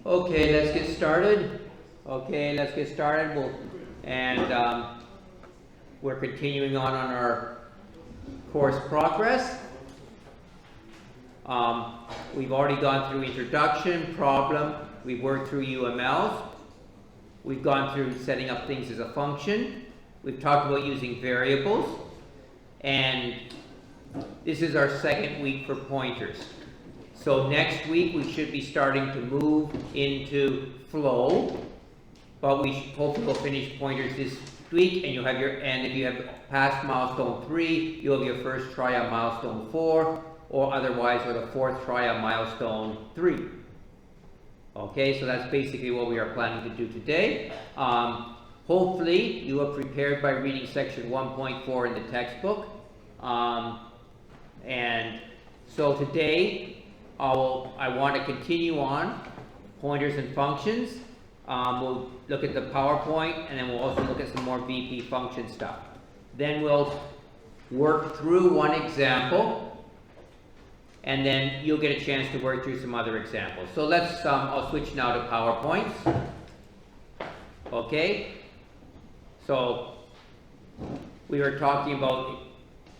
Okay, let's get started. We're continuing on our course progress. We've already gone through introduction, problem. We've worked through UMLs. We've gone through setting up things as a function. We've talked about using variables. And this is our second week for pointers. So next week we should be starting to move into flow, but we hopefully will finish pointers this week, and if you have passed milestone 3, you'll have your first try on milestone 4, or otherwise with a fourth try on milestone 3. Okay, so that's basically what we are planning to do today. Hopefully you are prepared by reading section 1.4 in the textbook. And so today I want to continue on pointers and functions. We'll look at the PowerPoint, and then we'll also look at some more VP function stuff. Then we'll work through one example, and then you'll get a chance to work through some other examples. So let's, I'll switch now to PowerPoints. Okay, so we were talking about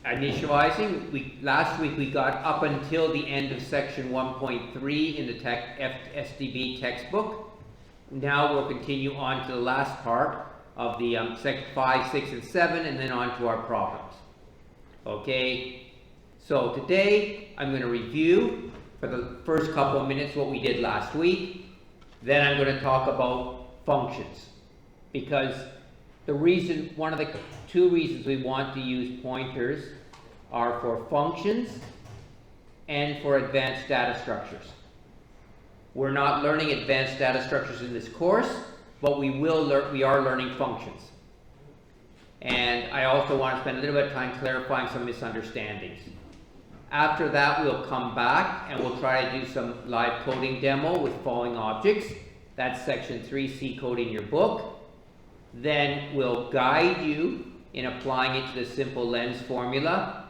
initializing. Last week we got up until the end of section 1.3 in the SDB textbook. Now we'll continue on to the last part of the section 5, 6, and 7, and then on to our problems. Okay, so today I'm going to review for the first couple of minutes what we did last week. Then I'm going to talk about functions, because one of the two reasons we want to use pointers are for functions and for advanced data structures. We're not learning advanced data structures in this course, but we are learning functions. And I also want to spend a little bit of time clarifying some misunderstandings. After that, we'll come back and we'll try to do some live coding demo with falling objects. That's section 3C code in your book. Then we'll guide you in applying it to the simple lens formula.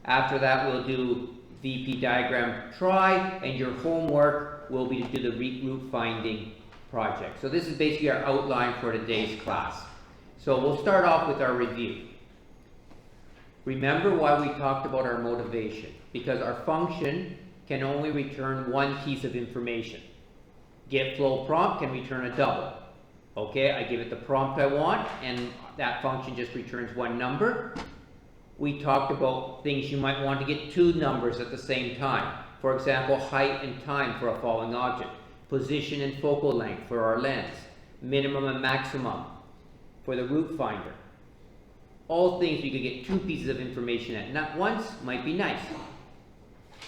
After that, we'll do VP diagram try, and your homework will be to do the root finding project. So this is basically our outline for today's class. So we'll start off with our review. Remember why we talked about our motivation, because our function can only return one piece of information. GetFlowPrompt can return a double. Okay, I give it the prompt I want, and that function just returns one number. We talked about things you might want to get two numbers at the same time. For example, height and time for a falling object, position and focal length for our lens, minimum and maximum for the root finder. All things you could get two pieces of information at not once might be nice.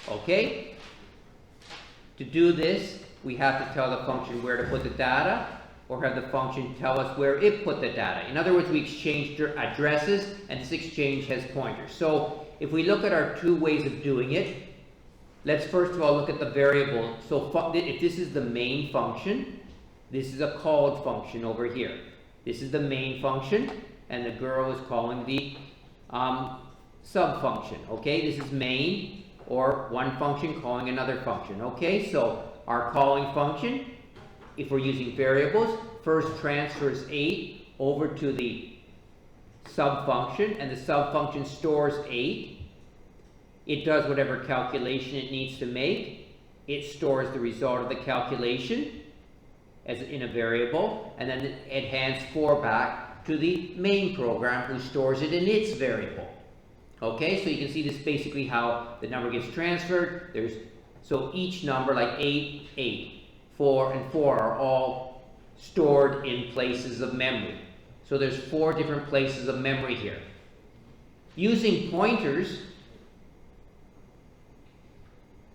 Okay? To do this, we have to tell the function where to put the data, or have the function tell us where it put the data. In other words, we exchanged addresses, and this exchange has pointers. So if we look at our two ways of doing it, let's first of all look at the variable. So if this is the main function, this is a called function over here. This is the main function, and the girl is calling the sub-function. Okay, this is main, or one function calling another function. Okay, so our calling function, if we're using variables, first transfers 8 over to the sub-function, and the sub-function stores 8. It does whatever calculation it needs to make. It stores the result of the calculation as in a variable, and then it hands 4 back to the main program, who stores it in its variable. Okay, so you can see this basically how the number gets transferred. So each number, like 8, 8. 4 and 4 are all stored in places of memory. So there's 4 different places of memory here. Using pointers,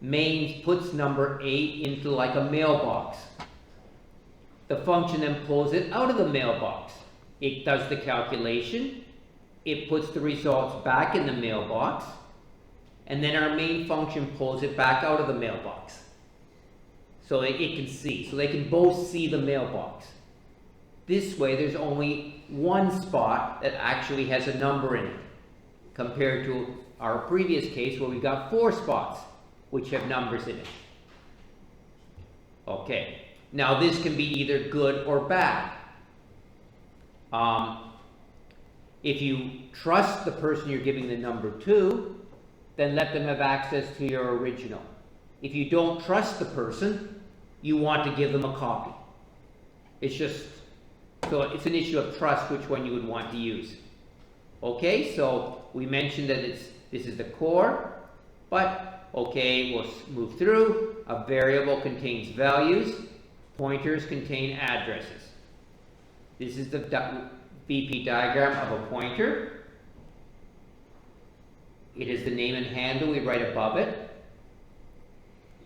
main puts number 8 into like a mailbox. The function then pulls it out of the mailbox. It does the calculation. It puts the results back in the mailbox. And then our main function pulls it back out of the mailbox. So it can see. So they can both see the mailbox. This way, there's only one spot that actually has a number in it, compared to our previous case where we got 4 spots which have numbers in it. Okay, Now this can be either good or bad. If you trust the person you're giving the number to, then let them have access to your original. If you don't trust the person, you want to give them a copy. So it's an issue of trust which one you would want to use. Okay, so we mentioned that this is the core, but okay, we'll move through. A variable contains values. Pointers contain addresses. This is the VP diagram of a pointer. It is the name and handle we write above it.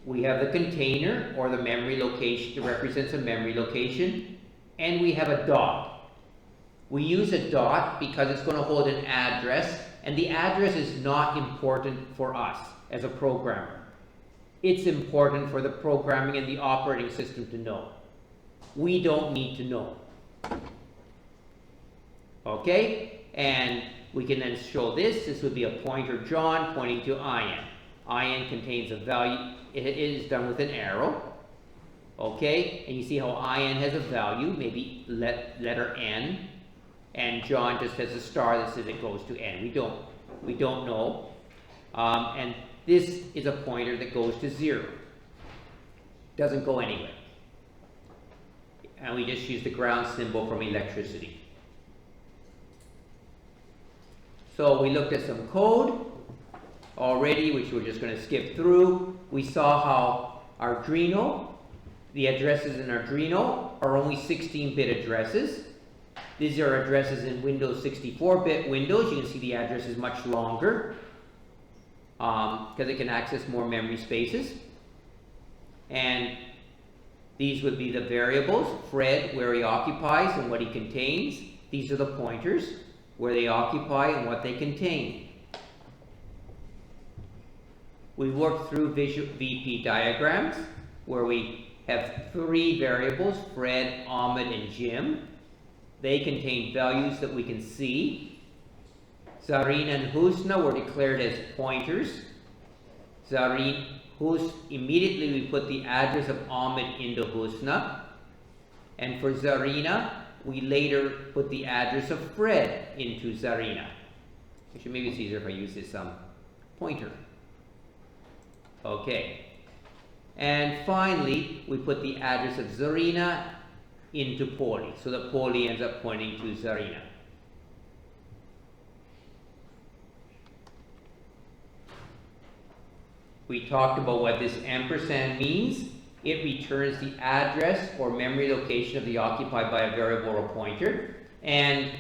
We have the container, or the memory location, that represents a memory location, and we have a dot. We use a dot because it's going to hold an address, and the address is not important for us as a programmer. It's important for the programming and the operating system to know. We don't need to know. Okay, and we can then show this. This would be a pointer John pointing to IN. IN contains a value. It is done with an arrow. Okay, and you see how IN has a value, maybe letter N, and John just has a star that says it goes to N. We don't know. And this is a pointer that goes to 0. Doesn't go anywhere. And we just use the ground symbol from electricity. So we looked at some code already, which we're just going to skip through. We saw how Arduino, the addresses in Arduino are only 16-bit addresses. These are addresses in Windows 64-bit Windows. You can see the address is much longer because it can access more memory spaces. And these would be the variables: Fred, where he occupies and what he contains. These are the pointers, where they occupy and what they contain. We worked through VP diagrams where we have 3 variables: Fred, Ahmed, and Jim. They contain values that we can see. Zarina and Husna were declared as pointers. Immediately we put the address of Ahmed into Husna. And for Zarina, we later put the address of Fred into Zarina. Actually, maybe it's easier if I use this pointer. Okay. And finally, we put the address of Zarina into Poli, so that Poli ends up pointing to Zarina. We talked about what this ampersand means. It returns the address or memory location of the occupied by a variable or pointer. And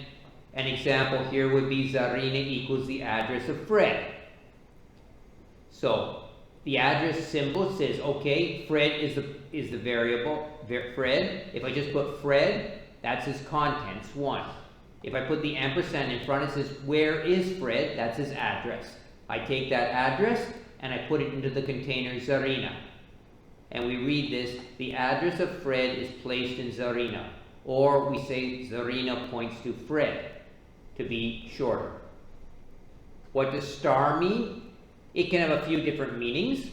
an example here would be Zarina equals the address of Fred. So the address symbol says, okay, Fred is the variable, Fred. If I just put Fred, that's his contents, 1. If I put the ampersand in front, it says, where is Fred? That's his address. I take that address and I put it into the container Zarina. And we read this: the address of Fred is placed in Zarina. Or we say Zarina points to Fred, to be shorter. What does star mean? It can have a few different meanings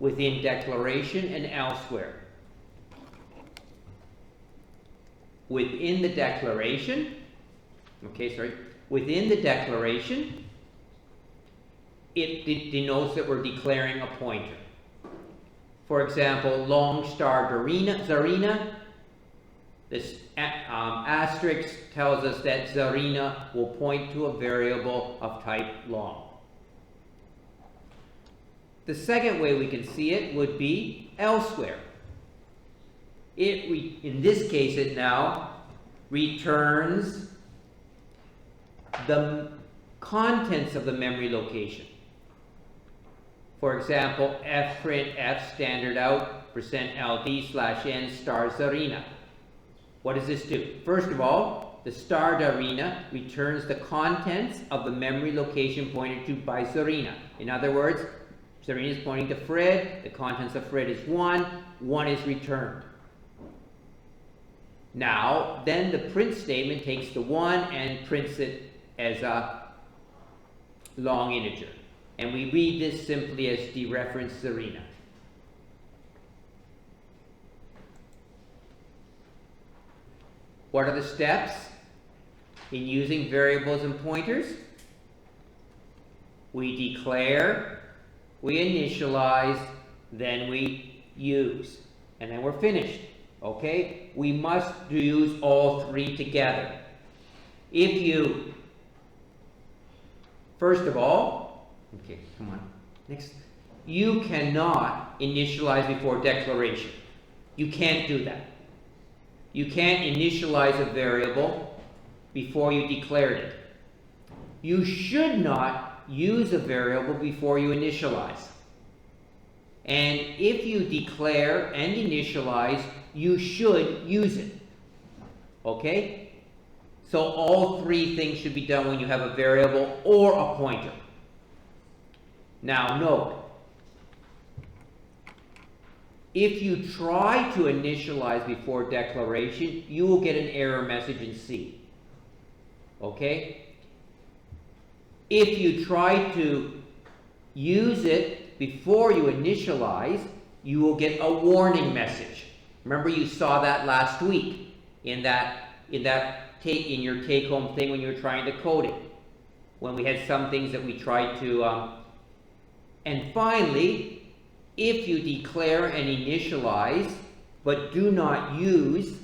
within declaration and elsewhere. Within the declaration, it denotes that we're declaring a pointer. For example, long star Zarina, this asterisk tells us that Zarina will point to a variable of type long. The second way we can see it would be elsewhere. In this case, it now returns the contents of the memory location. For example, fprint f standard out %ld/n star Zarina. What does this do? First of all, the star Zarina returns the contents of the memory location pointed to by Zarina. In other words, Zarina is pointing to Fred, the contents of Fred is 1, 1 is returned. Now, then the print statement takes the 1 and prints it as a long integer. And we read this simply as dereference Zarina. What are the steps in using variables and pointers? We declare, we initialize, then we use, and then we're finished. Okay? We must use all three together. If you, first of all, okay, come on, next. You cannot initialize before declaration. You can't do that. You can't initialize a variable before you declared it. You should not use a variable before you initialize. And if you declare and initialize, you should use it. Okay? So all three things should be done when you have a variable or a pointer. Now note, if you try to initialize before declaration, you will get an error message in C. Okay? If you try to use it before you initialize, you will get a warning message. Remember, you saw that last week in your take-home thing when you were trying to code it. When we had some things that we tried to, and finally, if you declare and initialize, but do not use,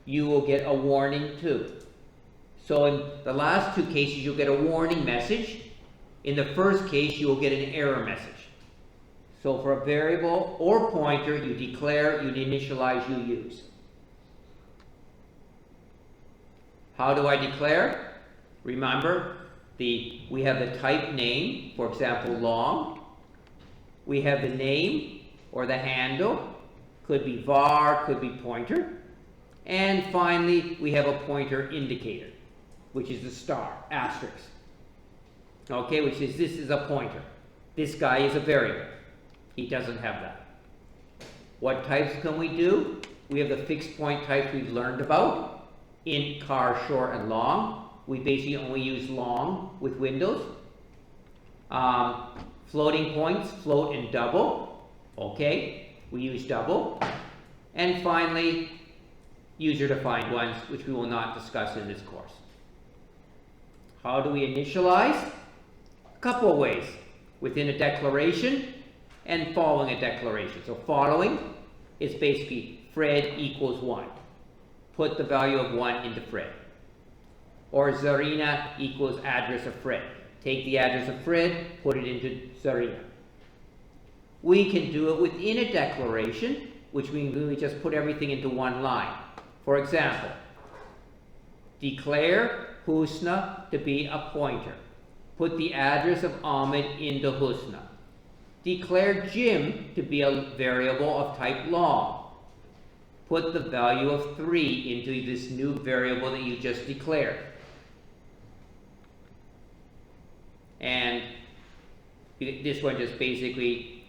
you will get a warning too. So in the last two cases, you'll get a warning message. In the first case, you will get an error message. So for a variable or pointer, you declare, you initialize, you use. How do I declare? Remember, we have the type name, for example, long. We have the name or the handle, could be var, could be pointer. And finally, we have a pointer indicator, which is the star, asterisk. Okay, which is this is a pointer. This guy is a variable. He doesn't have that. What types can we do? We have the fixed point types we've learned about. Int, char, short, and long. We basically only use long with Windows. Floating points, float and double. Okay, we use double. And finally, user-defined ones, which we will not discuss in this course. How do we initialize? A couple of ways. Within a declaration and following a declaration. So following is basically Fred equals 1. Put the value of 1 into Fred. Or Zarina equals address of Fred. Take the address of Fred, put it into Zarina. We can do it within a declaration, which means we just put everything into one line. For example, declare Husna to be a pointer. Put the address of Ahmed into Husna. Declare Jim to be a variable of type long. Put the value of 3 into this new variable that you just declared. And this one just basically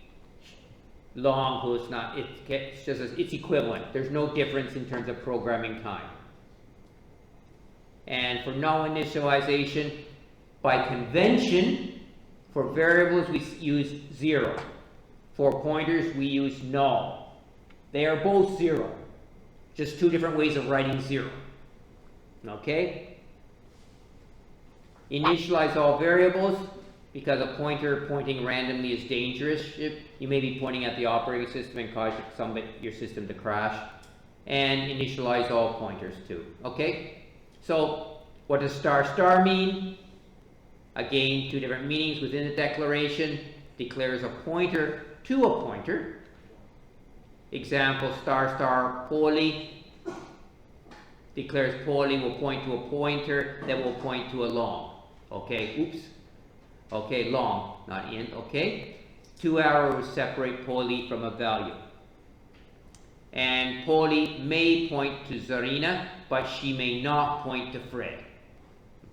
long Husna, it's equivalent. There's no difference in terms of programming time. And for no initialization, by convention, for variables we use 0. For pointers we use null. They are both 0. Just two different ways of writing 0. Okay? Initialize all variables, because a pointer pointing randomly is dangerous. You may be pointing at the operating system and cause your system to crash. And initialize all pointers too. Okay? So, what does star mean? Again, two different meanings within the declaration. Declares a pointer to a pointer. Example, poly. Declares poly will point to a pointer that will point to a long. Okay, oops. Okay, long, not int, okay? 2 arrow will separate poly from a value. And poly may point to Zarina, but she may not point to Fred.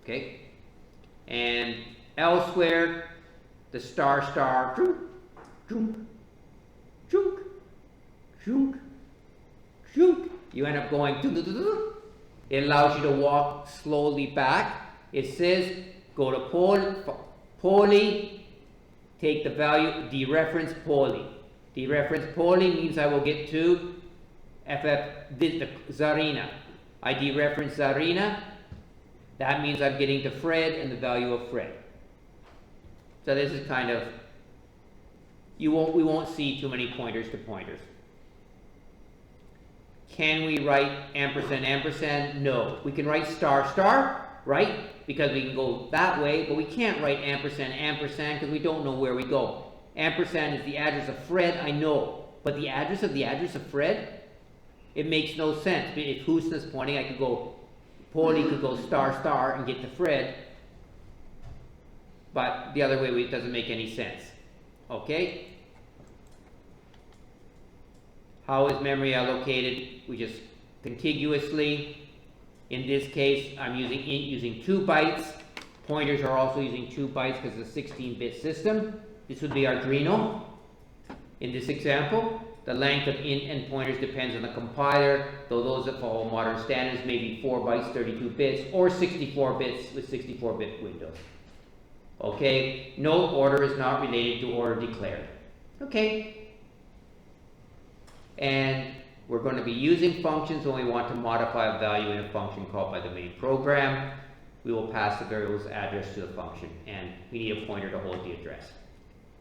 Okay? And elsewhere, the junk, junk, junk, junk. You end up going, it allows you to walk slowly back. It says, go to poly, take the value, dereference poly. Dereference poly means I will get to the Zarina. ID reference Zarina. That means I'm getting to Fred and the value of Fred. So this is kind of, we won't see too many pointers to pointers. Can we write ampersand, ampersand? No. We can write star, star, right? Because we can go that way, but we can't write ampersand, ampersand, because we don't know where we go. Ampersand is the address of Fred, I know. But the address of Fred? It makes no sense. If Houston's pointing, I could go, Paulie could go star, star, and get to Fred. But the other way, it doesn't make any sense. Okay? How is memory allocated? We just contiguously. In this case, I'm using 2 bytes. Pointers are also using 2 bytes because it's a 16-bit system. This would be Arduino. In this example, the length of int and pointers depends on the compiler, though those that follow modern standards may be 4 bytes, 32 bits, or 64 bits with 64-bit windows. Okay, note order is not related to order declared. Okay. And we're going to be using functions when we want to modify a value in a function called by the main program. We will pass the variable's address to the function, and we need a pointer to hold the address.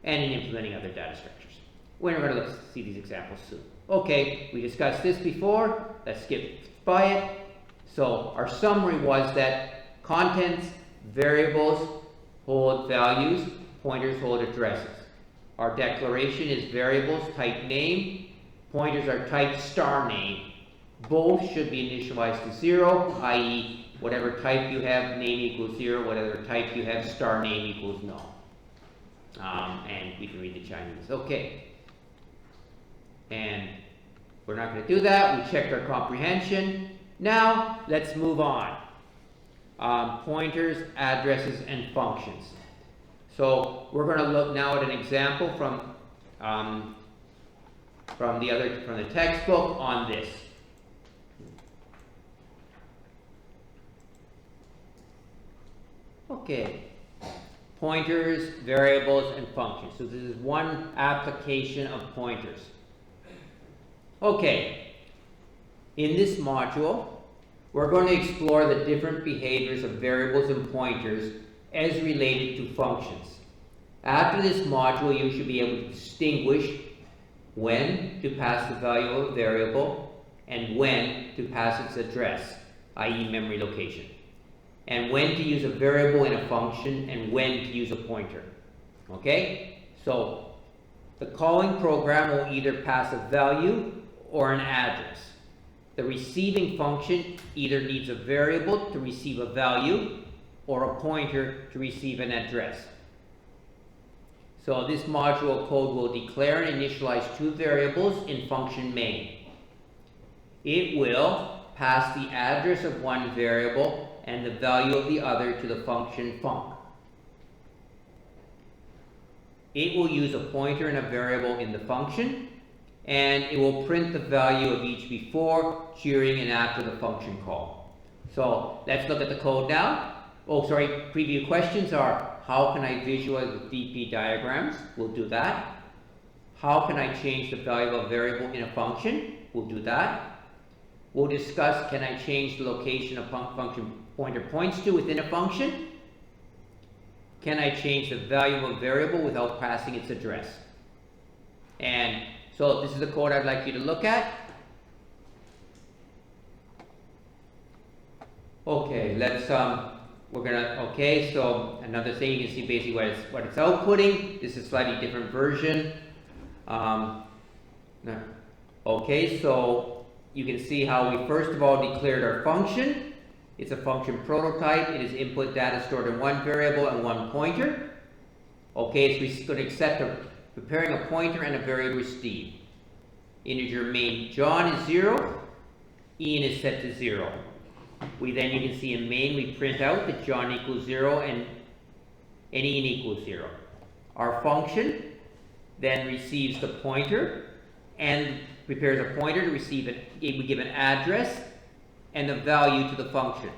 And in implementing other data structures. We're going to see these examples soon. Okay, we discussed this before. Let's skip by it. So our summary was that contents, variables hold values, pointers hold addresses. Our declaration is variables type name, pointers are type star name. Both should be initialized to 0, i.e. whatever type you have, name equals 0, whatever type you have, star name equals no. And we can read the Chinese. Okay. And we're not going to do that. We checked our comprehension. Now, let's move on. Pointers, addresses, and functions. So we're going to look now at an example from the textbook on this. Okay. Pointers, variables, and functions. So this is one application of pointers. Okay. In this module, we're going to explore the different behaviors of variables and pointers as related to functions. After this module, you should be able to distinguish when to pass the value of a variable and when to pass its address, i.e. memory location, and when to use a variable in a function and when to use a pointer. Okay? So the calling program will either pass a value or an address. The receiving function either needs a variable to receive a value or a pointer to receive an address. So this module code will declare and initialize 2 variables in function main. It will pass the address of one variable and the value of the other to the function func. It will use a pointer and a variable in the function, and it will print the value of each before, during, and after the function call. So let's look at the code now. Preview questions are, how can I visualize with DP diagrams? We'll do that. How can I change the value of a variable in a function? We'll do that. We'll discuss, can I change the location a function pointer points to within a function? Can I change the value of a variable without passing its address? And so this is the code I'd like you to look at. Okay, so another thing, you can see basically what it's outputting. This is a slightly different version. Okay, so you can see how we first of all declared our function. It's a function prototype. It is input data stored in one variable and one pointer. Okay, so we're going to accept preparing a pointer and a variable Steve. Integer main John is 0. Ian is set to 0. You can see in main we print out that John equals 0 and Ian equals 0. Our function then receives the pointer and prepares a pointer to receive it. It would give an address and the value to the function.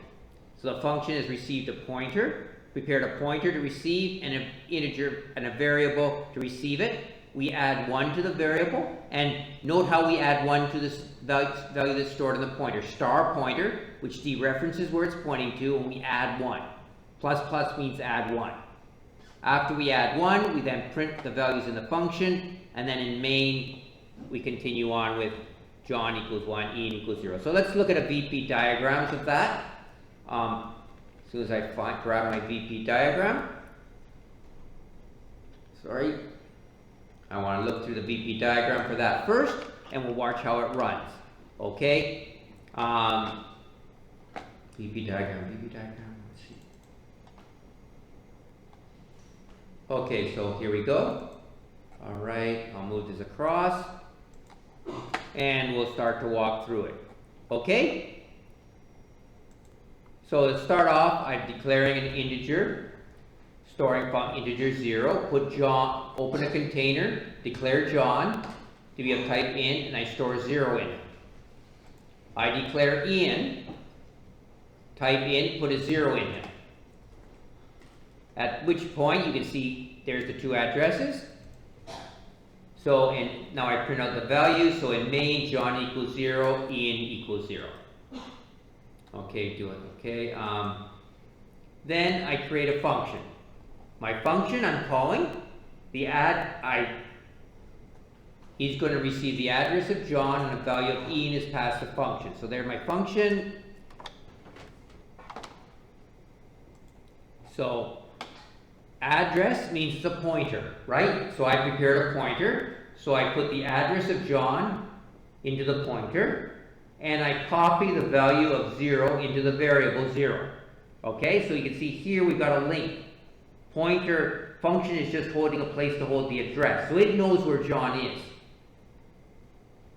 So the function has received a pointer, prepared a pointer to receive, and an integer and a variable to receive it. we add 1 to the variable, and note how we add 1 to this value that's stored in the pointer. Star pointer, which dereferences where it's pointing to, and we add 1. Plus plus means add 1. After we add 1, we then print the values in the function, and then in main, we continue on with John equals 1, Ian equals 0. So let's look at a VP diagrams of that. As soon as I grab my VP diagram. Sorry. I want to look through the VP diagram for that first, and we'll watch how it runs. Okay? VP diagram, let's see. Okay, so here we go. All right, I'll move this across, and we'll start to walk through it. Okay? So to start off, I'm declaring an integer. Storing from integer 0, put John, open a container, declare John to be of type int, and I store 0 in it. I declare Ian, type int, put a 0 in it. At which point you can see there's the 2 addresses. So now I print out the values. So in main, John equals 0, Ian equals 0. Okay, do it. Okay. Then I create a function. My function I'm calling, he's going to receive the address of John, and the value of Ian is passed to function. So there's my function. So address means it's a pointer, right? So I prepared a pointer. So I put the address of John into the pointer, and I copy the value of 0 into the variable 0. Okay, so you can see here we've got a link. Pointer function is just holding a place to hold the address. So it knows where John is.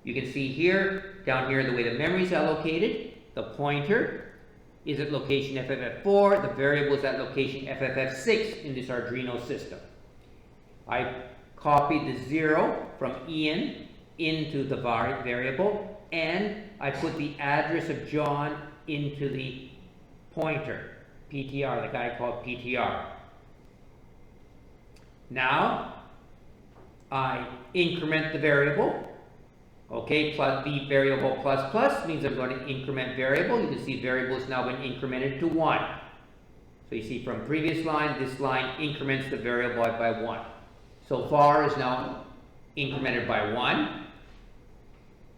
You can see here, down here, the way the memory is allocated, the pointer is at location FFF4, the variable is at location FFF6 in this Arduino system. I copied the 0 from Ian into the variable, and I put the address of John into the pointer, PTR, the guy called PTR. Now, I increment the variable. Okay, plus the variable plus plus means I'm going to increment variable. You can see variable has now been incremented to 1. So you see from previous line, this line increments the variable by 1. So far is now incremented by 1.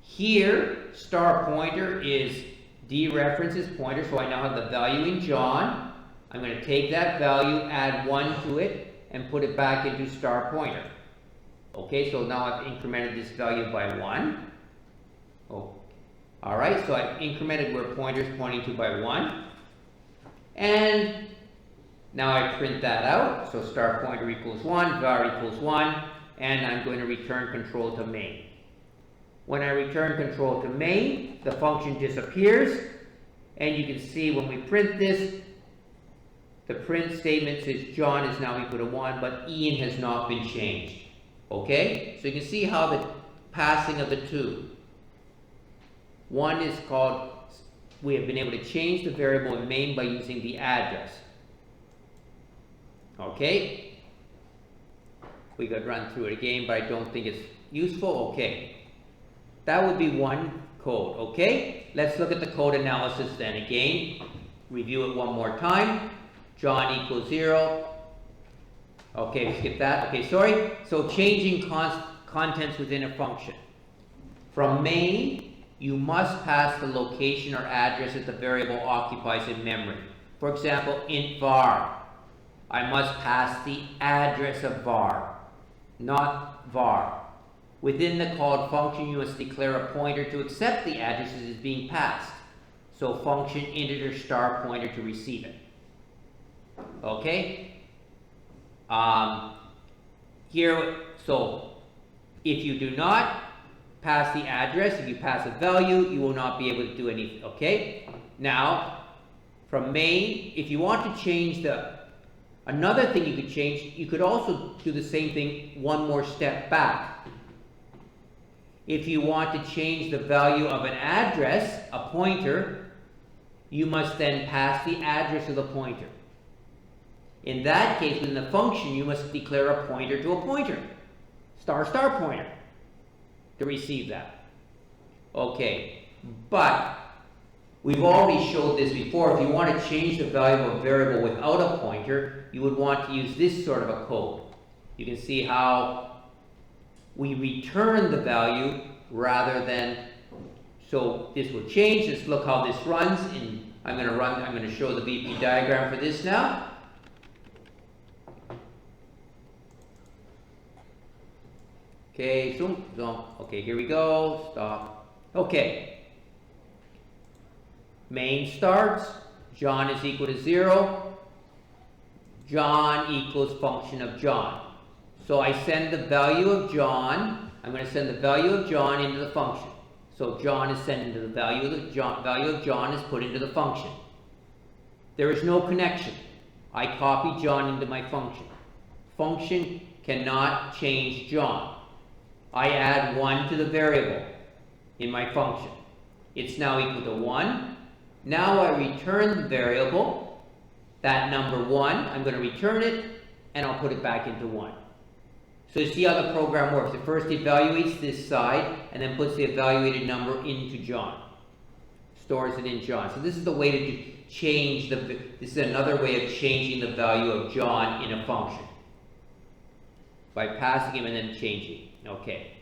Here, star pointer is dereferences pointer, so I now have the value in John. I'm going to take that value, add 1 to it, and put it back into star pointer. Okay, so now I've incremented this value by 1. Oh, all right, so I've incremented where pointer is pointing to by 1. And now I print that out. So star pointer equals 1, var equals 1, and I'm going to return control to main. When I return control to main, the function disappears, and you can see when we print this, the print statement says John is now equal to 1, but Ian has not been changed. Okay? So you can see how the passing of the 2. One is called, we have been able to change the variable in main by using the address. Okay? We could run through it again, but I don't think it's useful. Okay. That would be one code. Okay? Let's look at the code analysis then again. Review it one more time. John equals 0. Okay, skip that. Okay, sorry. So changing contents within a function. From main, you must pass the location or address that the variable occupies in memory. For example, int var. I must pass the address of var, not var. Within the called function, you must declare a pointer to accept the addresses as being passed. So function integer star pointer to receive it. Okay? Here, so if you do not pass the address, if you pass a value, you will not be able to do anything. Okay? Now, from main, if you want to change another thing you could change, you could also do the same thing one more step back. If you want to change the value of an address, a pointer, you must then pass the address of the pointer. In that case, within the function, you must declare a pointer to a pointer. star star pointer to receive that. Okay, but we've already showed this before. If you want to change the value of a variable without a pointer, you would want to use this sort of a code. You can see how we return the value rather than, so this will change. Let's look how this runs. And I'm going to show the VP diagram for this now. Okay, zoom. Okay, here we go. Stop. Okay. Main starts. John is equal to 0. John equals function of John. So I send the value of John. I'm going to send the value of John into the function. So John is sent into the value of John is put into the function. There is no connection. I copy John into my function. Function cannot change John. I add 1 to the variable in my function. It's now equal to 1. Now I return the variable, that number 1. I'm going to return it, and I'll put it back into 1. So you see how the program works. It first evaluates this side, and then puts the evaluated number into John. Stores it in John. So this is the way to change this is another way of changing the value of John in a function. By passing him and then changing. Okay.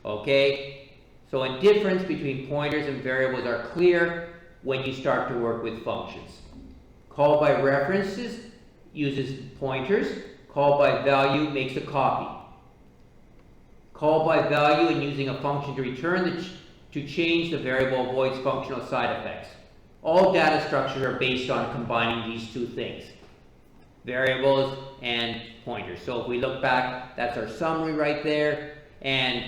Okay. So a difference between pointers and variables are clear when you start to work with functions. Call by references uses pointers. Call by value makes a copy. Call by value and using a function to return to change the variable avoids functional side effects. All data structures are based on combining these two things. Variables and pointers. So if we look back, that's our summary right there. And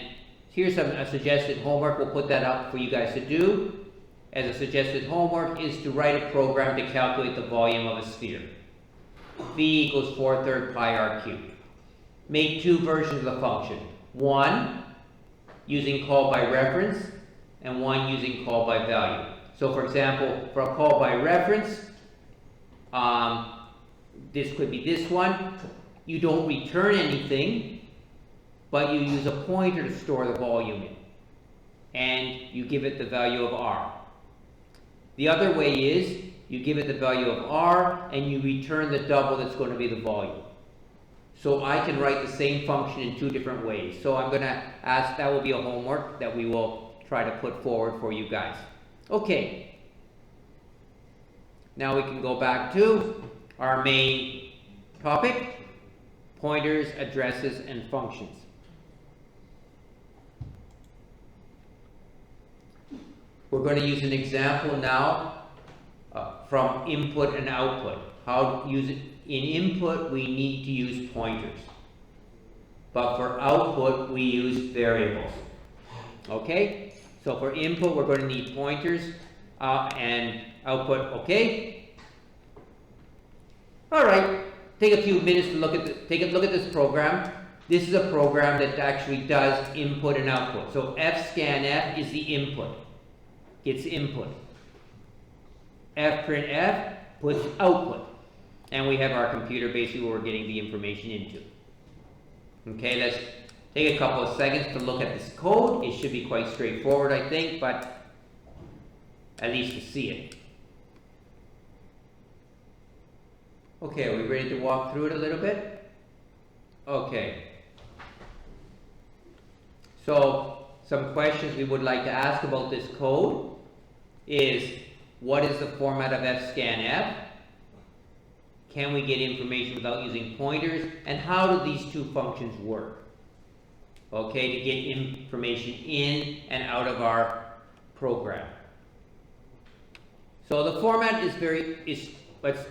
here's a suggested homework. We'll put that up for you guys to do. As a suggested homework is to write a program to calculate the volume of a sphere. V equals 4/3 pi r cubed. Make 2 versions of the function. One using call by reference and one using call by value. So for example, for a call by reference, this could be this one. You don't return anything, but you use a pointer to store the volume in. And you give it the value of r. The other way is you give it the value of r and you return the double that's going to be the volume. So I can write the same function in 2 different ways. So I'm going to ask, that will be a homework that we will try to put forward for you guys. Okay. Now we can go back to our main topic, pointers, addresses, and functions. We're going to use an example now from input and output. How to use it. In input, we need to use pointers. But for output, we use variables. Okay? So for input, we're going to need pointers and output. Okay? All right. Take a few minutes to take a look at this program. This is a program that actually does input and output. So fscanf is the input. Gets input. fprintf puts output. And we have our computer basically where we're getting the information into. Okay, let's take a couple of seconds to look at this code. It should be quite straightforward, I think, but at least to see it. Okay, are we ready to walk through it a little bit? Okay. So, some questions we would like to ask about this code is, what is the format of fscanf? Can we get information without using pointers? And how do these 2 functions work? Okay, to get information in and out of our program. So the format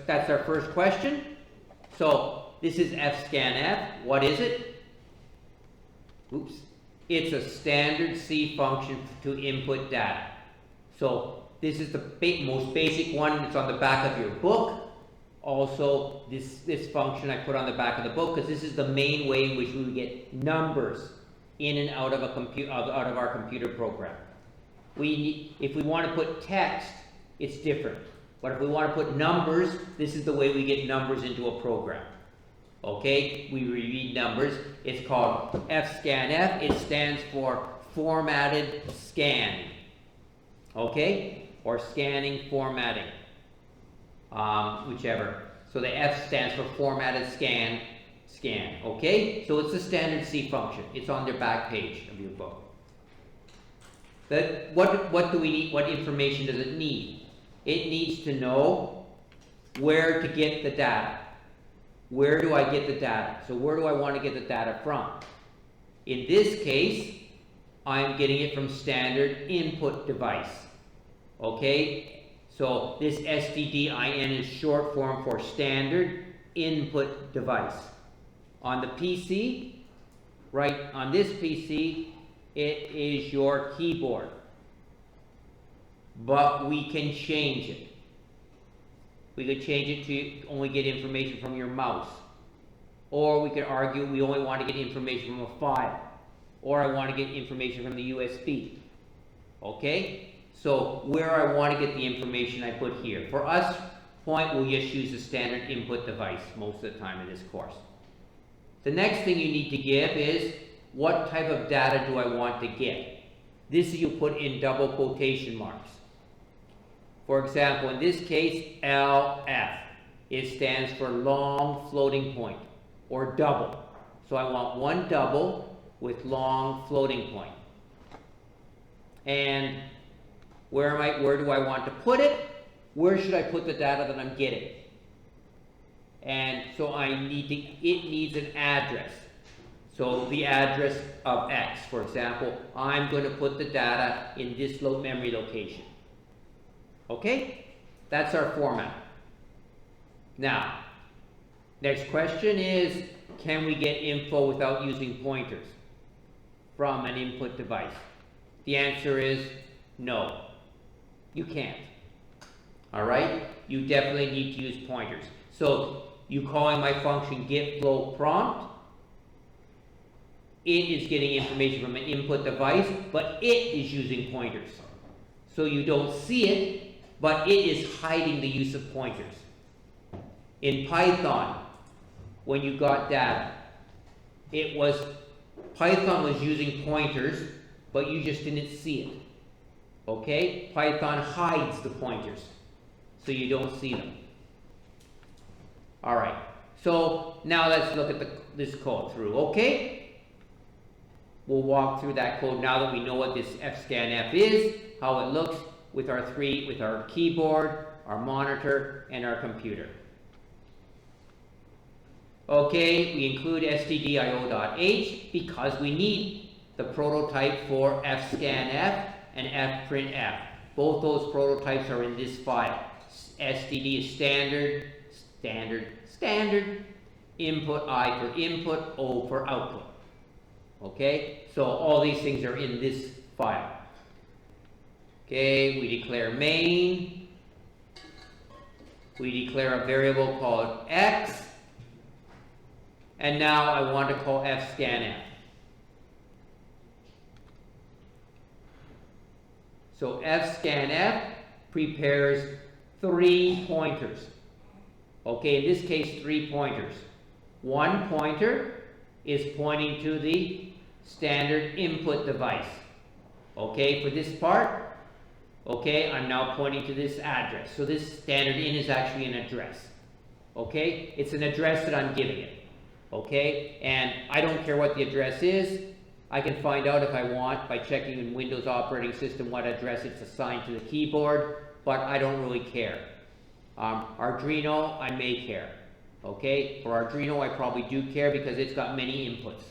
that's our first question. So this is fscanf. What is it? Oops. It's a standard C function to input data. So this is the most basic one. It's on the back of your book. Also, this function I put on the back of the book because this is the main way in which we get numbers in and out of out of our computer program. If we want to put text, it's different. But if we want to put numbers, this is the way we get numbers into a program. Okay, we read numbers. It's called FSCANF. It stands for formatted scan. Okay, or scanning, formatting, whichever. So the F stands for formatted scan. Okay, so it's the standard C function. It's on the back page of your book. What do we need? What information does it need? It needs to know where to get the data. Where do I get the data? So where do I want to get the data from? In this case, I'm getting it from standard input device. Okay? So this SDDIN is short form for standard input device. On the PC, right on this PC, it is your keyboard. But we can change it. We could change it to only get information from your mouse. Or we could argue we only want to get information from a file. Or I want to get information from the USB. Okay? So where I want to get the information I put here. For us, point, we'll just use the standard input device most of the time in this course. The next thing you need to give is what type of data do I want to get? This you put in double quotation marks. For example, in this case, LF. It stands for long floating point, or double. So I want one double with long floating point. And where do I want to put it? Where should I put the data that I'm getting? And so it needs an address. So the address of X, for example, I'm going to put the data in this memory location. Okay? That's our format. Now, next question is, can we get info without using pointers from an input device? The answer is no. You can't. All right? You definitely need to use pointers. So you calling my function getFlowPrompt, it is getting information from an input device, but it is using pointers. So you don't see it, but it is hiding the use of pointers. In Python, when you got data, Python was using pointers, but you just didn't see it. Okay? Python hides the pointers, so you don't see them. All right. So now let's look at this code through. Okay? We'll walk through that code now that we know what this FSCANF is, how it looks with our keyboard, our monitor, and our computer. Okay, we include stdio.h because we need the prototype for FSCANF and fprintf. Both those prototypes are in this file. STD is standard, input I for input, O for output. Okay, so all these things are in this file. Okay, we declare main. We declare a variable called X. And now I want to call FSCANF. So FSCANF prepares 3 pointers. Okay, in this case, 3 pointers. One pointer is pointing to the standard input device. Okay, for this part, okay, I'm now pointing to this address. So this standard in is actually an address. Okay, it's an address that I'm giving it. Okay, and I don't care what the address is. I can find out if I want by checking in Windows operating system what address it's assigned to the keyboard, but I don't really care. Arduino, I may care. Okay, for Arduino I probably do care because it's got many inputs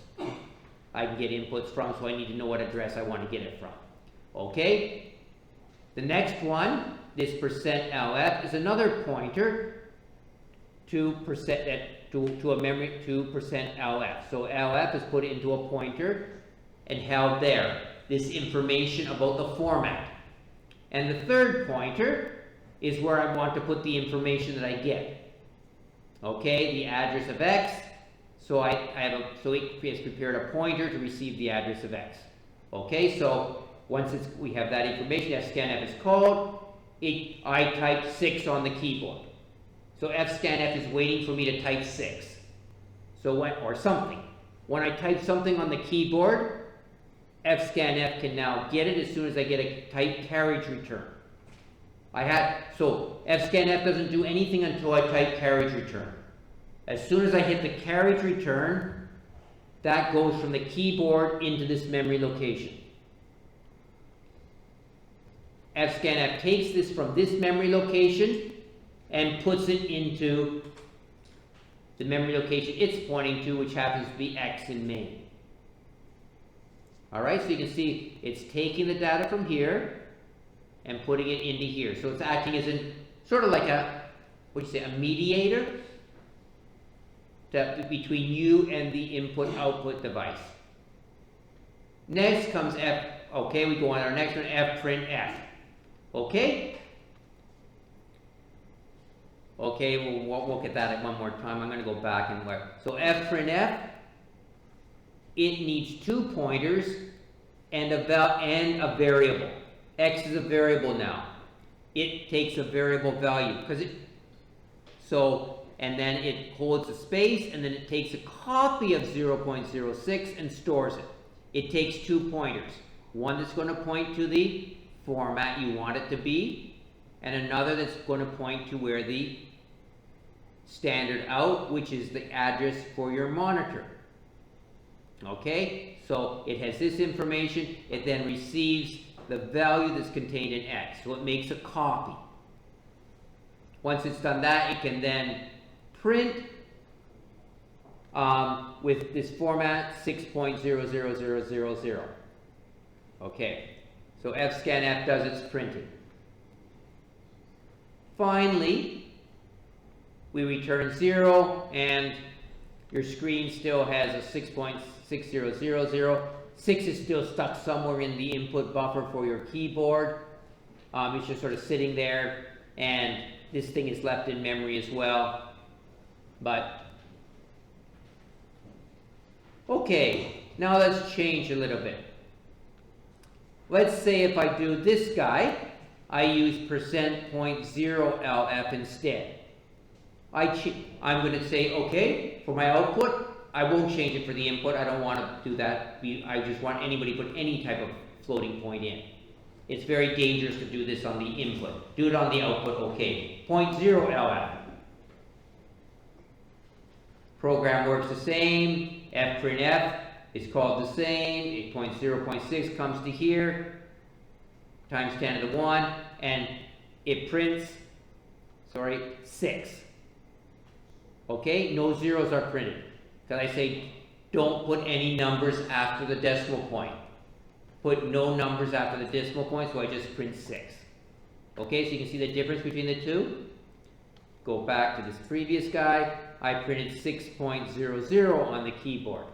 I can get inputs from, so I need to know what address I want to get it from. Okay, the next one, this %LF, is another pointer to a memory to %LF. So LF is put into a pointer and held there. This information about the format. And the third pointer is where I want to put the information that I get. Okay, the address of X. So it has prepared a pointer to receive the address of X. Okay, so once we have that information, FSCANF is called. I type 6 on the keyboard. So FSCANF is waiting for me to type 6. So or something. When I type something on the keyboard, FSCANF can now get it as soon as I get a type carriage return. So FSCANF doesn't do anything until I type carriage return. As soon as I hit the carriage return, that goes from the keyboard into this memory location. FSCANF takes this from this memory location and puts it into the memory location it's pointing to, which happens to be X in main. Alright, so you can see it's taking the data from here and putting it into here. So it's acting as sort of like a mediator between you and the input-output device. Next comes F. Okay, we go on our next one, fprintf. Okay? Okay, we'll look at that one more time. I'm going to go back and work. So fprintf, it needs 2 pointers and a variable. X is a variable now. It takes a variable value and then it holds a space, and then it takes a copy of 0.06 and stores it. It takes 2 pointers. One that's going to point to the format you want it to be, and another that's going to point to where the standard out, which is the address for your monitor. Okay, so it has this information. It then receives the value that's contained in X. So it makes a copy. Once it's done that, it can then print with this format 6.00000. Okay, so FSCANF does its printing. Finally, we return 0, and your screen still has a 6.6000. 6 is still stuck somewhere in the input buffer for your keyboard. It's just sort of sitting there, and this thing is left in memory as well. But, okay, now let's change a little bit. Let's say if I do this guy, I use %.0LF instead. I'm going to say, okay, for my output, I won't change it for the input. I don't want to do that. I just want anybody to put any type of floating point in. It's very dangerous to do this on the input. Do it on the output, okay. .0LF. Program works the same. fprintf is called the same. 0.6 comes to here, times 10 to the 1, and it prints, 6. Okay, no zeros are printed. Because I say, don't put any numbers after the decimal point. Put no numbers after the decimal point, so I just print 6. Okay, so you can see the difference between the two. Go back to this previous guy. I printed 6.00 on the keyboard.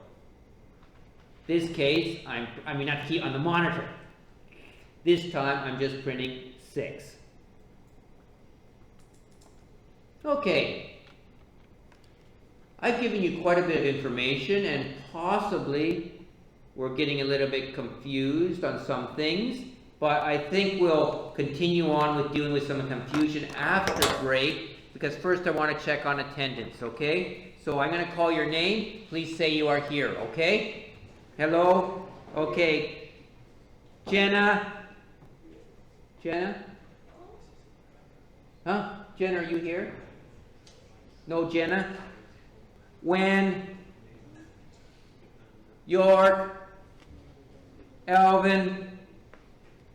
This case, on the monitor. This time, I'm just printing 6. Okay. I've given you quite a bit of information, and possibly we're getting a little bit confused on some things, but I think we'll continue on with dealing with some confusion after break, because first I want to check on attendance, okay? So I'm going to call your name. Please say you are here, okay? Hello? Okay. Jenna? Jenna? Huh? Jenna, are you here? No, Jenna? When? York? Alvin?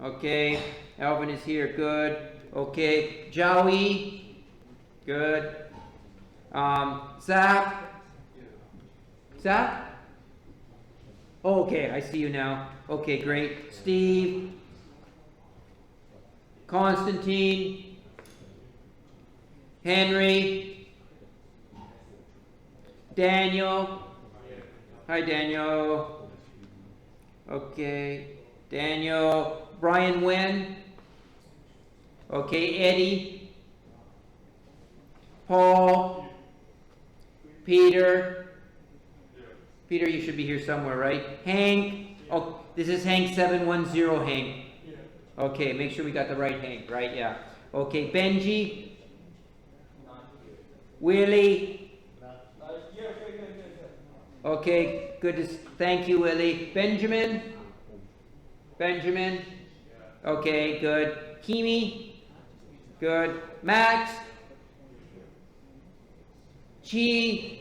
Okay, Alvin is here, good. Okay, Joey? Good. Zach? Zach? Oh, okay, I see you now. Okay, great. Steve? Constantine? Henry? Daniel? Hi, Daniel. Okay, Daniel. Brian Wynn? Okay, Eddie? Paul? Peter? Peter, you should be here somewhere, right? Hank? Oh, this is Hank 710, Hank. Okay, make sure we got the right Hank, right? Yeah. Okay, Benji? Willie? Okay, good. Thank you, Willie. Benjamin? Benjamin? Okay, good. Kimi? Good. Max? Chi?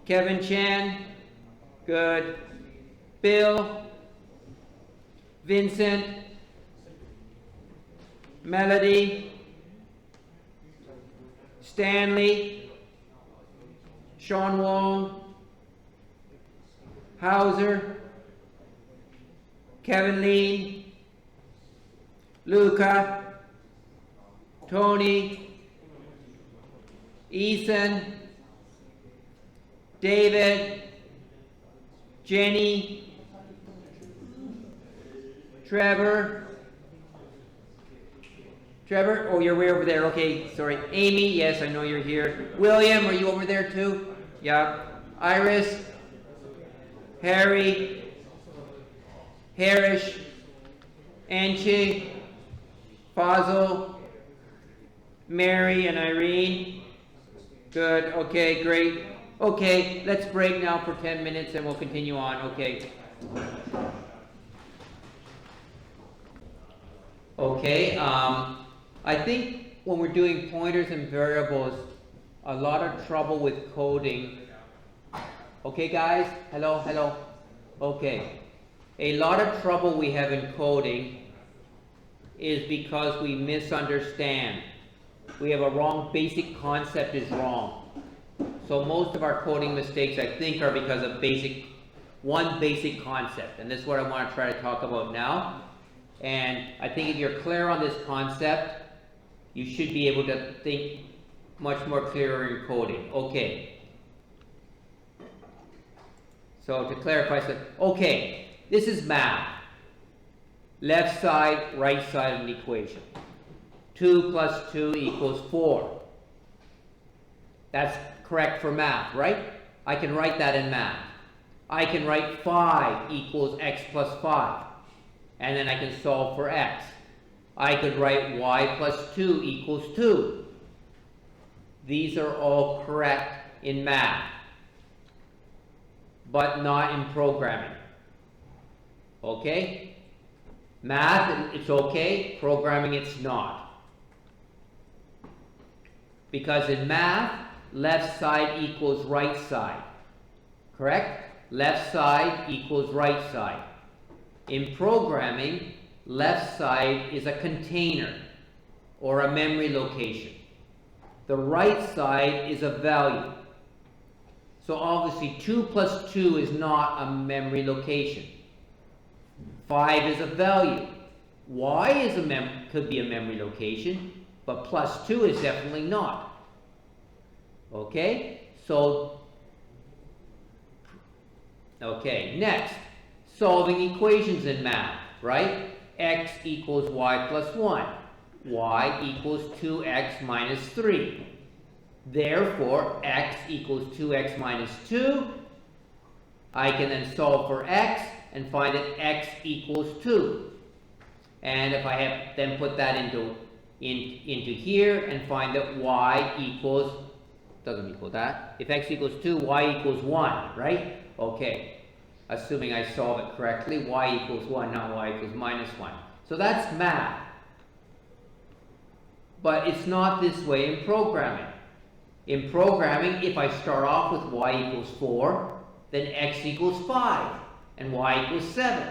Kevin Chan? Good. Bill? Vincent? Melody? Stanley? Sean Wong? Hauser? Kevin Lee? Luca? Tony? Ethan? David? Jenny? Trevor? Trevor? Oh, you're way over there. Okay, sorry. Amy? Yes, I know you're here. William, are you over there too? Yeah. Iris? Harry? Harish? Anchi? Fazil? Mary and Irene? Good. Okay, great. Okay, let's break now for 10 minutes and we'll continue on. Okay. Okay, I think when we're doing pointers and variables, a lot of trouble with coding. Okay, guys? Hello, hello. Okay. A lot of trouble we have in coding is because we misunderstand. We have a wrong, basic concept is wrong. So most of our coding mistakes, I think, are because of one basic concept. And this is what I want to try to talk about now. And I think if you're clear on this concept, you should be able to think much more clearer in coding. Okay. So to clarify, okay, this is math. Left side, right side of an equation. 2 plus 2 equals 4. That's correct for math, right? I can write that in math. I can write 5 equals x plus 5. And then I can solve for x. I could write y plus 2 equals 2. These are all correct in math, but not in programming. Okay? Math, it's okay. Programming, it's not. Because in math, left side equals right side. Correct? Left side equals right side. In programming, left side is a container or a memory location. The right side is a value. So obviously 2 plus 2 is not a memory location. 5 is a value. Y is could be a memory location, but plus 2 is definitely not. Okay? So, okay, next. Solving equations in math, right? X equals y plus 1. Y equals 2x minus 3. Therefore, x equals 2x minus 2. I can then solve for x and find that x equals 2. And if I have then put that into here and find that y equals, doesn't equal that. If x equals 2, y equals 1, right? Okay. Assuming I solve it correctly, y equals 1, not y equals minus 1. So that's math. But it's not this way in programming. In programming, if I start off with y equals 4, then x equals 5, and y equals 7.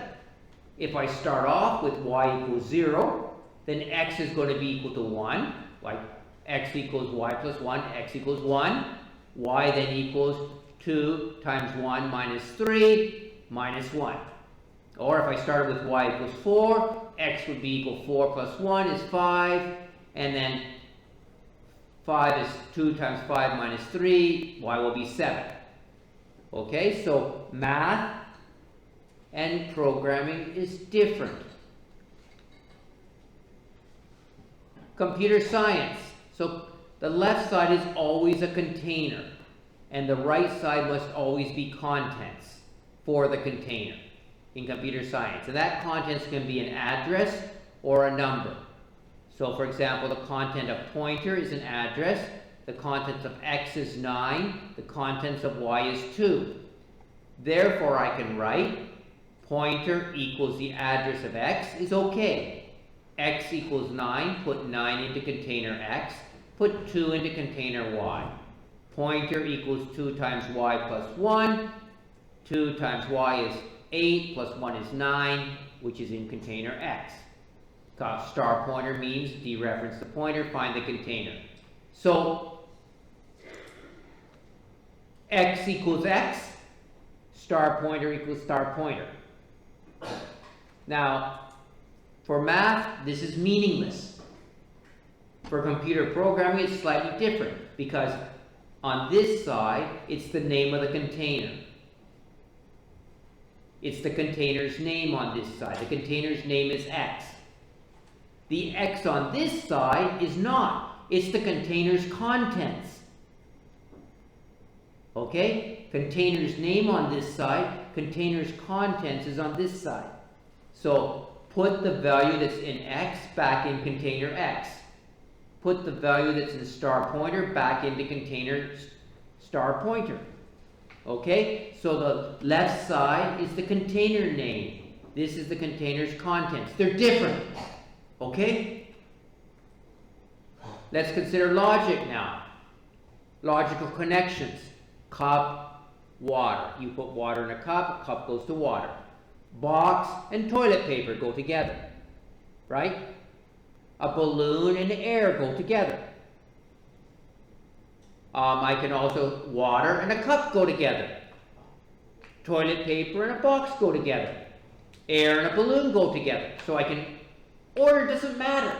If I start off with y equals 0, then x is going to be equal to 1, like x equals y plus 1, x equals 1. Y then equals 2 times 1 minus 3, minus 1. Or if I started with y equals 4, x would be equal 4 plus 1 is 5, and then 5 is 2 times 5 minus 3, y will be 7. Okay, so math and programming is different. Computer science. So the left side is always a container, and the right side must always be contents for the container in computer science. And that contents can be an address or a number. So for example, the content of pointer is an address, the contents of x is 9, the contents of y is 2. Therefore, I can write pointer equals the address of x is okay. X equals 9, put 9 into container x, put 2 into container y. Pointer equals 2 times y plus 1. 2 times y is 8 plus 1 is 9, which is in container x. Star pointer means dereference the pointer, find the container. So x equals x, star pointer equals star pointer. Now, for math, this is meaningless. For computer programming, it's slightly different because on this side, it's the name of the container. It's the container's name on this side. The container's name is x. The x on this side is not. It's the container's contents. Okay? Container's name on this side, container's contents is on this side. So put the value that's in x back in container x. Put the value that's in star pointer back into container star pointer. Okay? So the left side is the container name. This is the container's contents. They're different. Okay? Let's consider logic now. Logical connections. Cup, water. You put water in a cup goes to water. Box and toilet paper go together. Right? A balloon and air go together. I can also, water and a cup go together. Toilet paper and a box go together. Air and a balloon go together. So I can, order doesn't matter.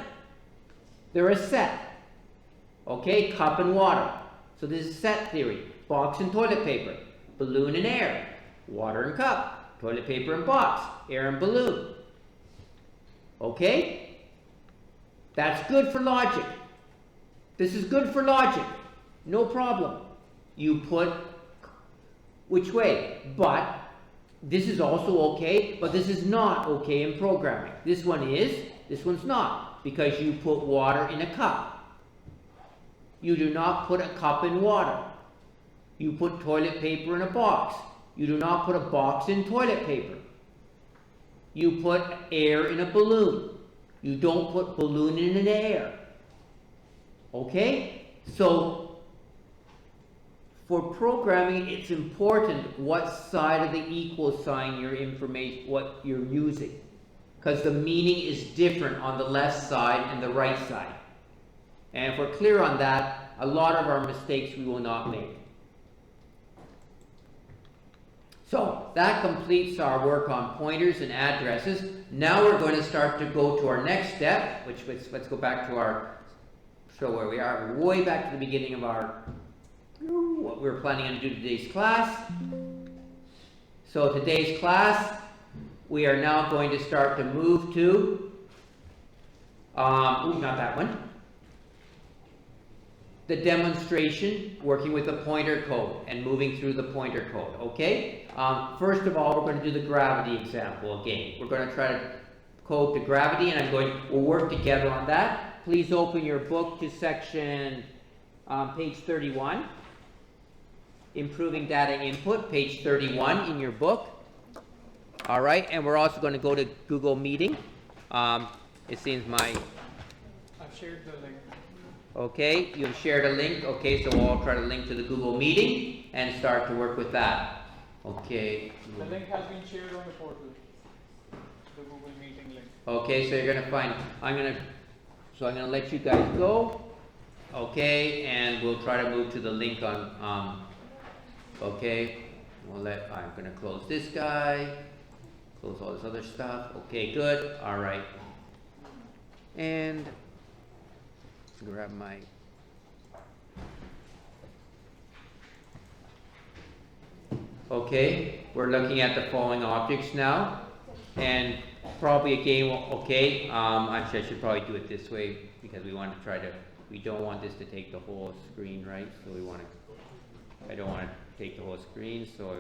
They're a set. Okay, cup and water. So this is set theory. Box and toilet paper. Balloon and air. Water and cup. Toilet paper and box. Air and balloon. Okay? That's good for logic. This is good for logic. No problem. You put which way? But this is also okay, but this is not okay in programming. This one is, this one's not, because you put water in a cup. You do not put a cup in water. You put toilet paper in a box. You do not put a box in toilet paper. You put air in a balloon. You don't put balloon in an air. Okay? So, for programming, it's important what side of the equal sign your information, what you're using. Because the meaning is different on the left side and the right side. And if we're clear on that, a lot of our mistakes we will not make. So, that completes our work on pointers and addresses. Now we're going to start to go to our next step, which let's go back to our, show where we are, way back to the beginning of our, what we were planning on to do today's class. So today's class, we are now going to start to move to, not that one. The demonstration, working with the pointer code and moving through the pointer code, okay? First of all, we're going to do the gravity example again. We're going to try to code to gravity, and we'll work together on that. Please open your book to section, page 31. Improving data input, page 31 in your book. All right, and we're also going to go to Google Meeting. It seems I've shared the link. Okay, you've shared a link. Okay, so we'll all try to link to the Google Meeting and start to work with that. Okay. The link has been shared on the portal. The Google Meeting link. Okay, so you're gonna find. I'm gonna let you guys go. Okay, and we'll try to move to the link on. Okay, I'm gonna close this guy. Close all this other stuff. Okay, good. All right. And grab my. Okay, we're looking at the following objects now, and probably again, actually I should probably do it this way because we want to try to, we don't want this to take the whole screen, right? So we want to, I don't want to take the whole screen, so.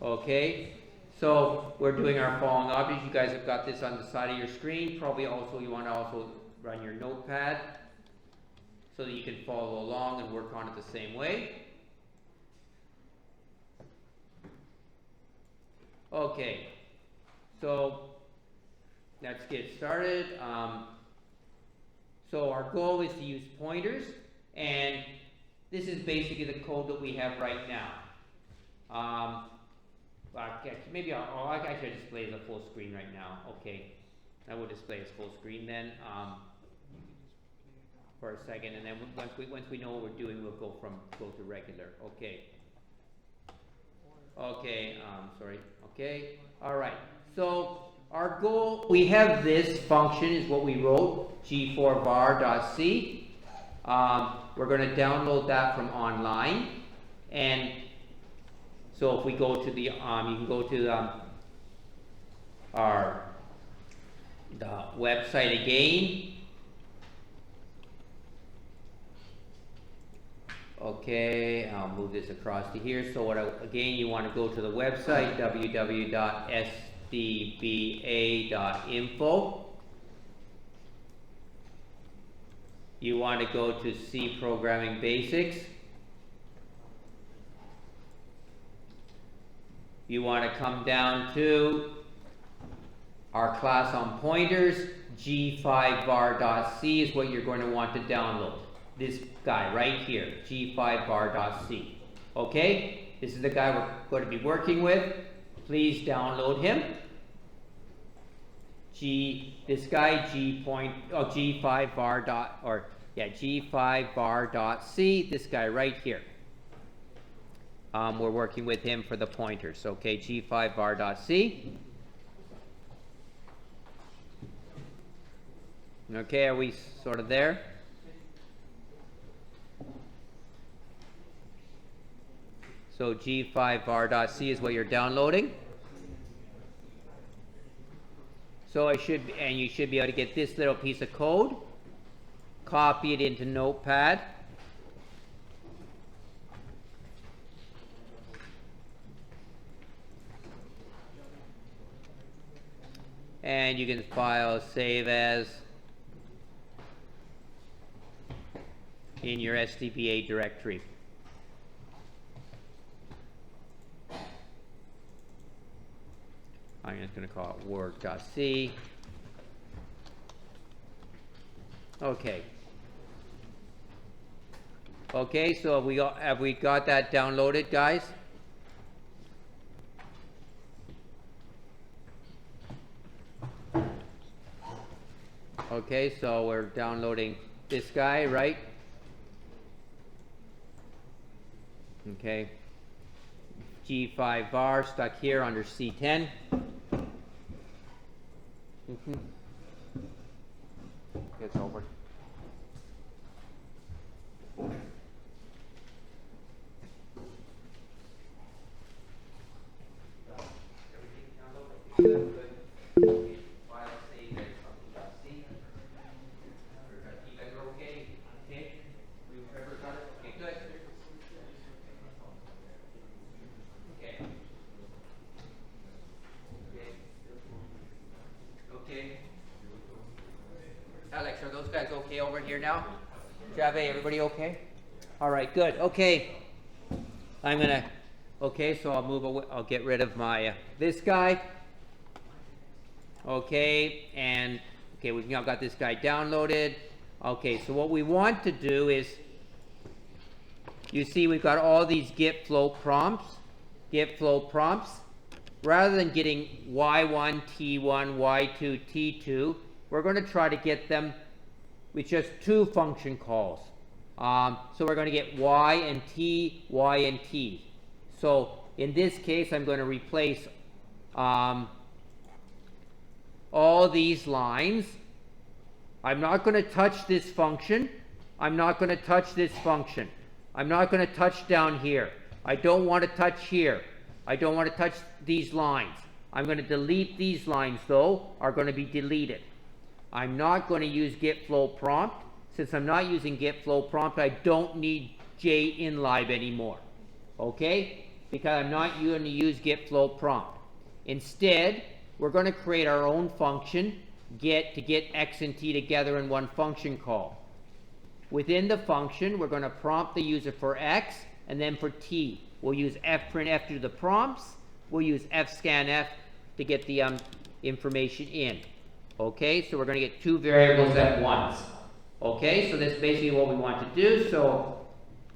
Okay, so we're doing our following objects. You guys have got this on the side of your screen. Probably also, you want to also run your notepad so that you can follow along and work on it the same way. Okay, so let's get started. So our goal is to use pointers, and this is basically the code that we have right now. Maybe I should display the full screen right now. Okay, I will display as full screen then for a second, and then once we know what we're doing, we'll go to regular. Okay. Okay. Sorry. Okay. All right. So our goal, we have this function is what we wrote, g4var.c. We're going to download that from online, and so if we go to the you can go to the website again. Okay, I'll move this across to here. So again, you want to go to the website www.sdba.info. You want to go to C Programming Basics. You want to come down to our class on pointers. g5var.c is what you're going to want to download. This guy right here, g5var.c. Okay, this is the guy we're going to be working with. Please download him. g5var.c. This guy right here. We're working with him for the pointers. Okay, g5var.c. Okay, are we sort of there? So g5var.c is what you're downloading. So you should be able to get this little piece of code, copy it into Notepad. And you can file save as in your SDBA directory. I'm just going to call it word.c. Okay. Okay, so have we got that downloaded, guys? Okay, so we're downloading this guy, right? Okay. g5var stuck here under C10. Gets over. Alex, are those guys okay over here now? Jave, everybody okay? All right, good. Okay, okay, so I'll move away. I'll get rid of my this guy. Okay, and okay, we've now got this guy downloaded. Okay, so what we want to do is, you see, we've got all these git flow prompts. Rather than getting y1, t1, y2, t2, we're going to try to get them with just two function calls. So we're going to get y and t. So in this case, I'm going to replace all these lines. I'm not going to touch this function. I'm not going to touch this function. I'm not going to touch down here. I don't want to touch here. I don't want to touch these lines. I'm going to delete these lines, though, are going to be deleted. I'm not going to use git flow prompt. Since I'm not using git flow prompt, I don't need jinlib anymore. Okay? Because I'm not going to use git flow prompt. Instead, we're going to create our own function to get x and t together in one function call. Within the function, we're going to prompt the user for x, and then for t, we'll use fprintf to do the prompts. We'll use fscanf to get the information in. Okay, so we're going to get two variables at once. Okay, so that's basically what we want to do. So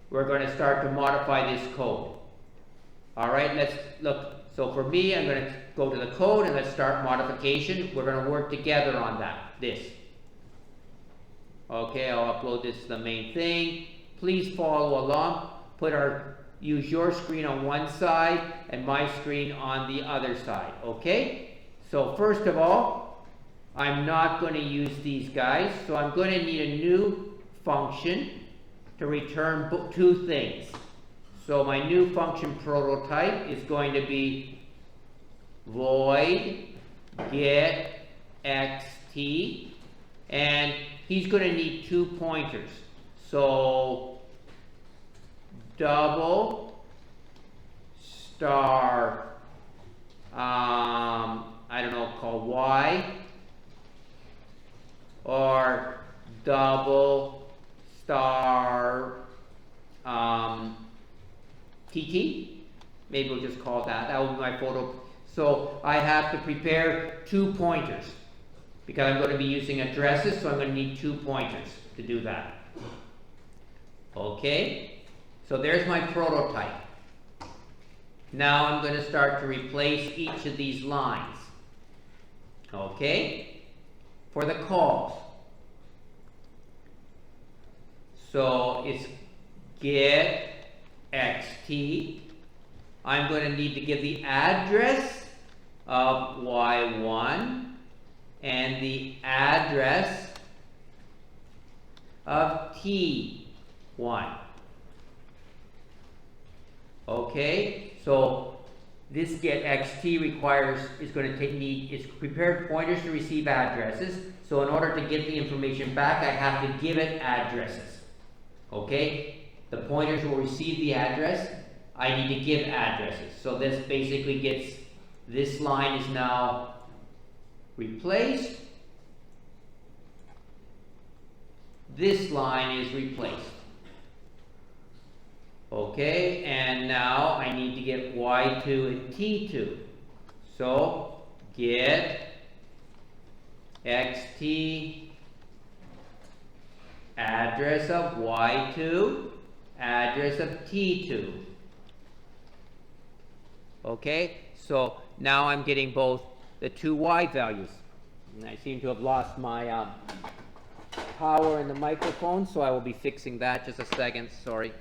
we're going to start to modify this code. All right, let's look. So for me, I'm going to go to the code and let's start modification. We're going to work together on this. Okay, I'll upload this to the main thing. Please follow along. Use your screen on one side and my screen on the other side. Okay, so first of all, I'm not going to use these guys, so I'm going to need a new function to return two things. So my new function prototype is going to be void get xt, and he's going to need 2 pointers. So double star, I don't know, called y, or double star TT, maybe we'll just call that. That will be my photo. So I have to prepare 2 pointers because I'm going to be using addresses, so I'm going to need 2 pointers to do that. Okay, so there's my prototype. Now I'm going to start to replace each of these lines. Okay, for the calls. So it's get xt. I'm going to need to give the address of y1 and the address of t1. Okay, so this get xt is going to need prepared pointers to receive addresses. So in order to get the information back, I have to give it addresses. Okay, the pointers will receive the address. I need to give addresses. So this basically gets, this line is now replaced. This line is replaced. Okay, and now I need to get y2 and t2. So get xt address of y2, address of t2. Okay, so now I'm getting both the two y values. And I seem to have lost my power in the microphone, so I will be fixing that. Just a second, sorry.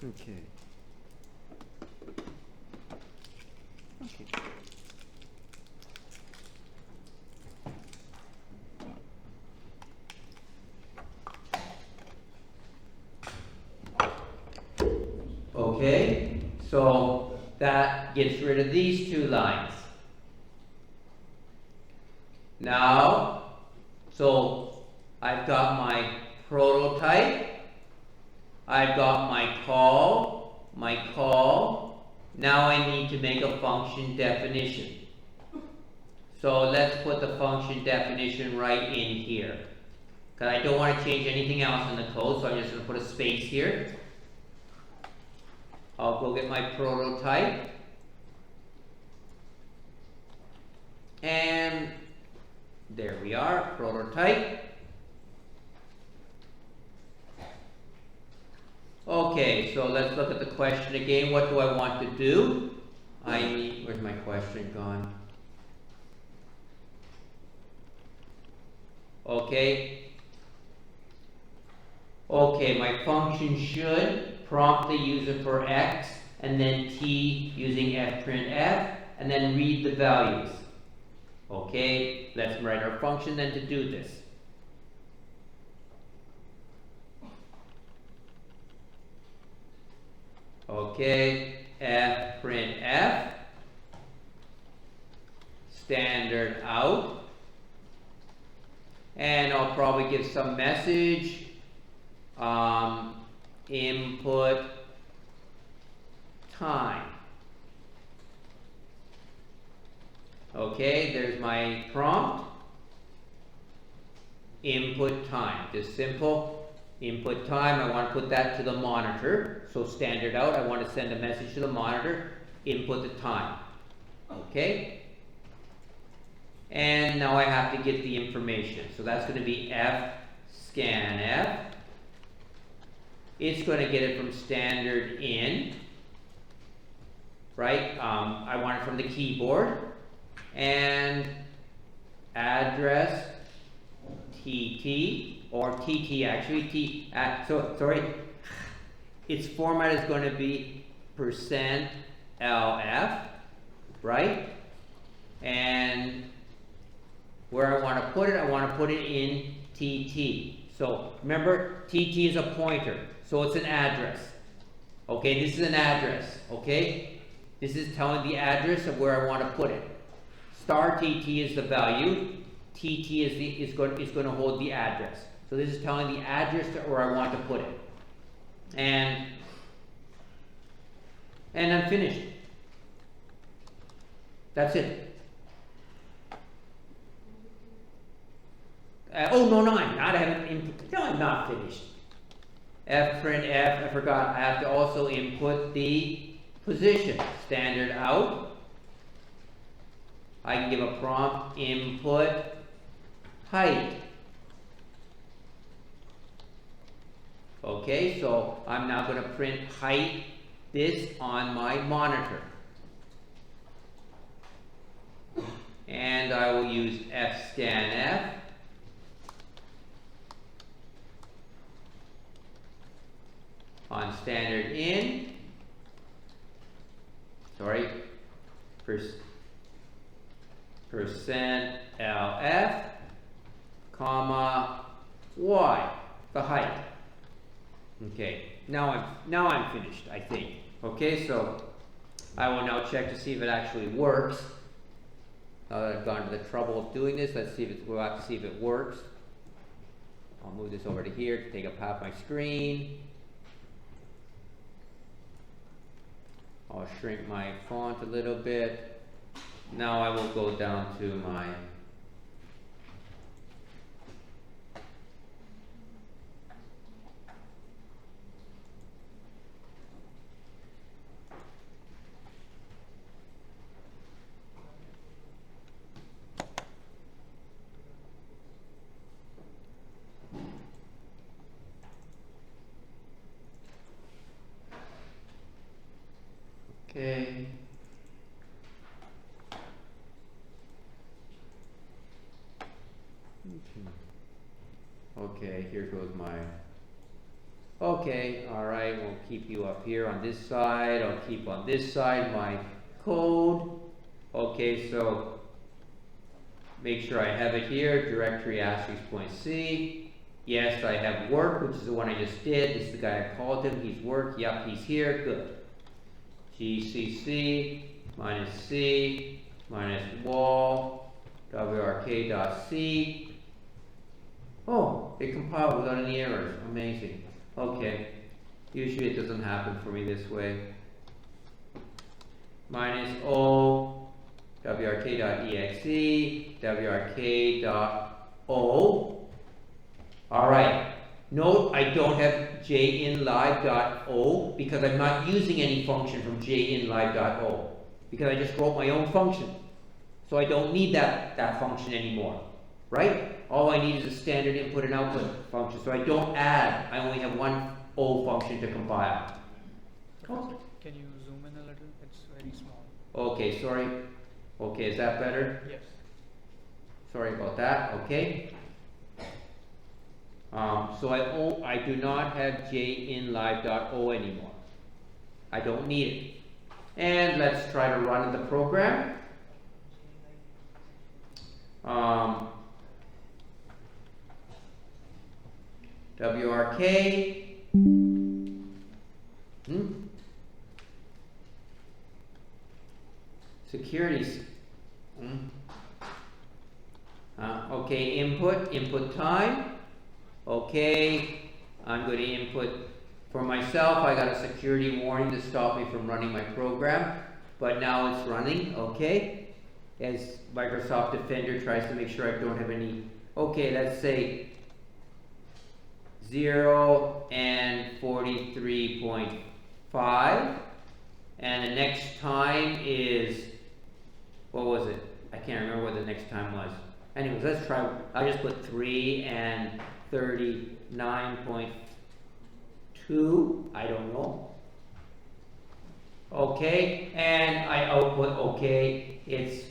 Okay. Okay, so that gets rid of these two lines. Now, so I've got my prototype, I've got my call. Now I need to make a function definition. So let's put the function definition right in here. Because I don't want to change anything else in the code, so I'm just going to put a space here. I'll go get my prototype. And there we are, prototype. Okay, so let's look at the question again. What do I want to do? Where's my question gone? Okay, my function should prompt the user for x and then t using fprintf and then read the values. Okay, let's write our function then to do this. Okay, fprintf, standard out. And I'll probably give some message, input time. Okay, there's my prompt. Input time, just simple. Input time, I want to put that to the monitor. So standard out, I want to send a message to the monitor, input the time. Okay? And now I have to get the information. So that's going to be F scanf. It's going to get it from standard in. Right? I want it from the keyboard. And address TT, or TT actually, sorry, its format is going to be %LF, right? And where I want to put it, I want to put it in TT. So remember, TT is a pointer, so it's an address. Okay, this is an address, okay? This is telling the address of where I want to put it. Star TT is the value. TT is going to hold the address. So this is telling the address to where I want to put it. And I'm finished. That's it. Oh no, I'm not finished. Fprintf, I forgot. I have to also input the position. Standard out. I can give a prompt input height. Okay, so I'm now going to print height this on my monitor. And I will use fscanf. On standard in. Sorry. %LF, comma, Y, the height. Okay, now I'm finished, I think. Okay, so I will now check to see if it actually works. Now that I've gone to the trouble of doing this, we'll have to see if it works. I'll move this over to here to take up half my screen. I'll shrink my font a little bit. Now I will go down to my okay. Okay, here goes my, okay, alright, we'll keep you up here on this side, I'll keep on this side my code. Okay, so make sure I have it here, directory *C. Yes, I have work, which is the one I just did. This is the guy I called him, he's work, yep, he's here, good. GCC -C -wall wrk.c. Oh, it compiled without any errors. Amazing. Okay. Usually it doesn't happen for me this way. -o wrk.exe wrk.o. Alright. Note I don't have jinlive.o because I'm not using any function from jinlive.o because I just wrote my own function. So I don't need that function anymore. Right? All I need is a standard input and output function. So I don't add. I only have one O function to compile. Professor, can you zoom in a little? It's very small. Okay, sorry. Okay, is that better? Yes. Sorry about that. Okay. So I do not have jinlive.o anymore. I don't need it. And let's try to run the program. WRK. Securities. input time. Okay, I'm going to input for myself. I got a security warning to stop me from running my program, but now it's running. Okay, as Microsoft Defender tries to make sure I don't have any. Okay, let's say 0 and 43.5, and the next time is, what was it? I can't remember what the next time was. Anyways, let's try. I just put 3 and 39.2. I don't know. Okay, and I output. Okay, it's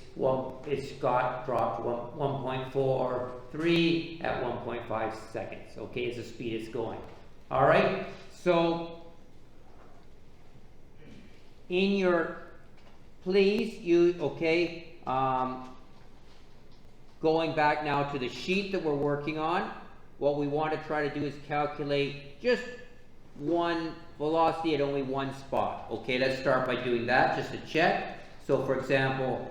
got dropped 1.43 at 1.5 seconds. Okay, is the speed it's going. All right. So in your, please use. Okay. Going back now to the sheet that we're working on, what we want to try to do is calculate just one velocity at only one spot. Okay, let's start by doing that just to check. So for example,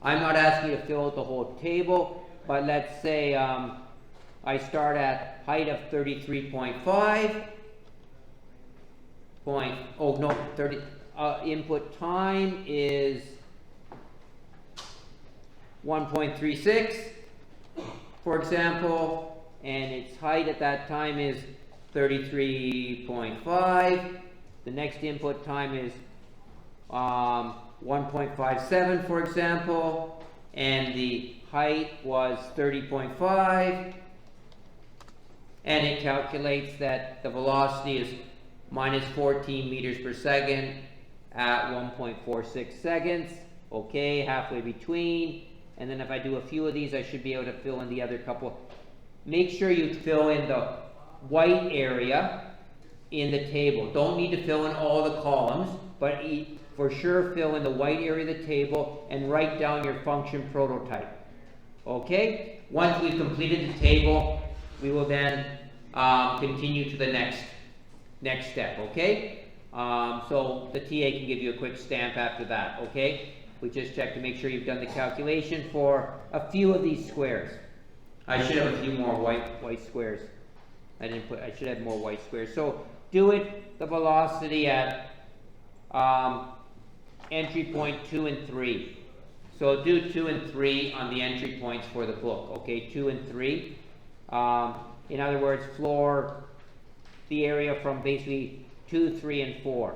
I'm not asking you to fill out the whole table, but let's say I start at height of 33.5. Input time is 1.36, for example, and its height at that time is 33.5. The next input time is 1.57, for example, and the height was 30.5, and it calculates that the velocity is minus 14 meters per second at 1.46 seconds. Okay, halfway between. And then if I do a few of these, I should be able to fill in the other couple. Make sure you fill in the white area in the table. Don't need to fill in all the columns, but for sure fill in the white area of the table and write down your function prototype. Okay? Once we've completed the table, we will then continue to the next step. Okay? So the TA can give you a quick stamp after that. Okay? We just check to make sure you've done the calculation for a few of these squares. I should have a few more white squares. I should have more white squares. So do it the velocity at entry point 2 and 3. So do 2 and 3 on the entry points for the book. Okay, 2 and 3. In other words, floor the area from basically 2, 3, and 4.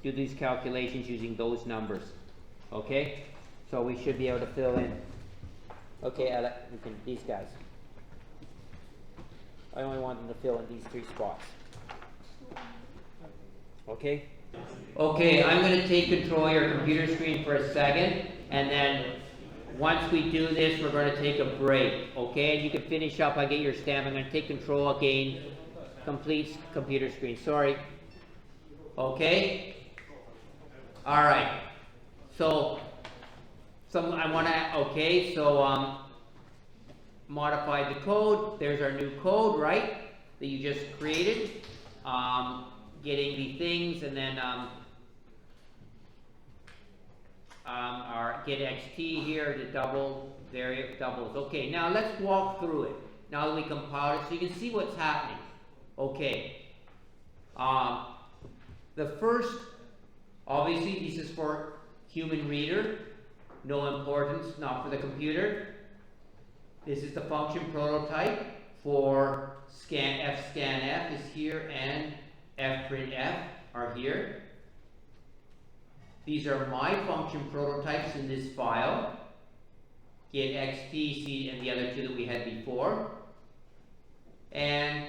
Do these calculations using those numbers. Okay, so we should be able to fill in. Okay, these guys. I only want them to fill in these 3 spots. Okay? Okay, I'm going to take control of your computer screen for a second, and then once we do this, we're going to take a break. Okay, and you can finish up. I get your stamp. I'm going to take control again. Complete computer screen. Sorry. Okay? All right. So, modify the code. There's our new code, right? That you just created. Getting the things, and then our get xt here, the doubles. Okay, now let's walk through it. Now that we compiled it, so you can see what's happening. Okay. The first, obviously, this is for human reader, no importance, not for the computer. This is the function prototype for fscanf is here, and fprintf are here. These are my function prototypes in this file. Get xt, c, and the other 2 that we had before. And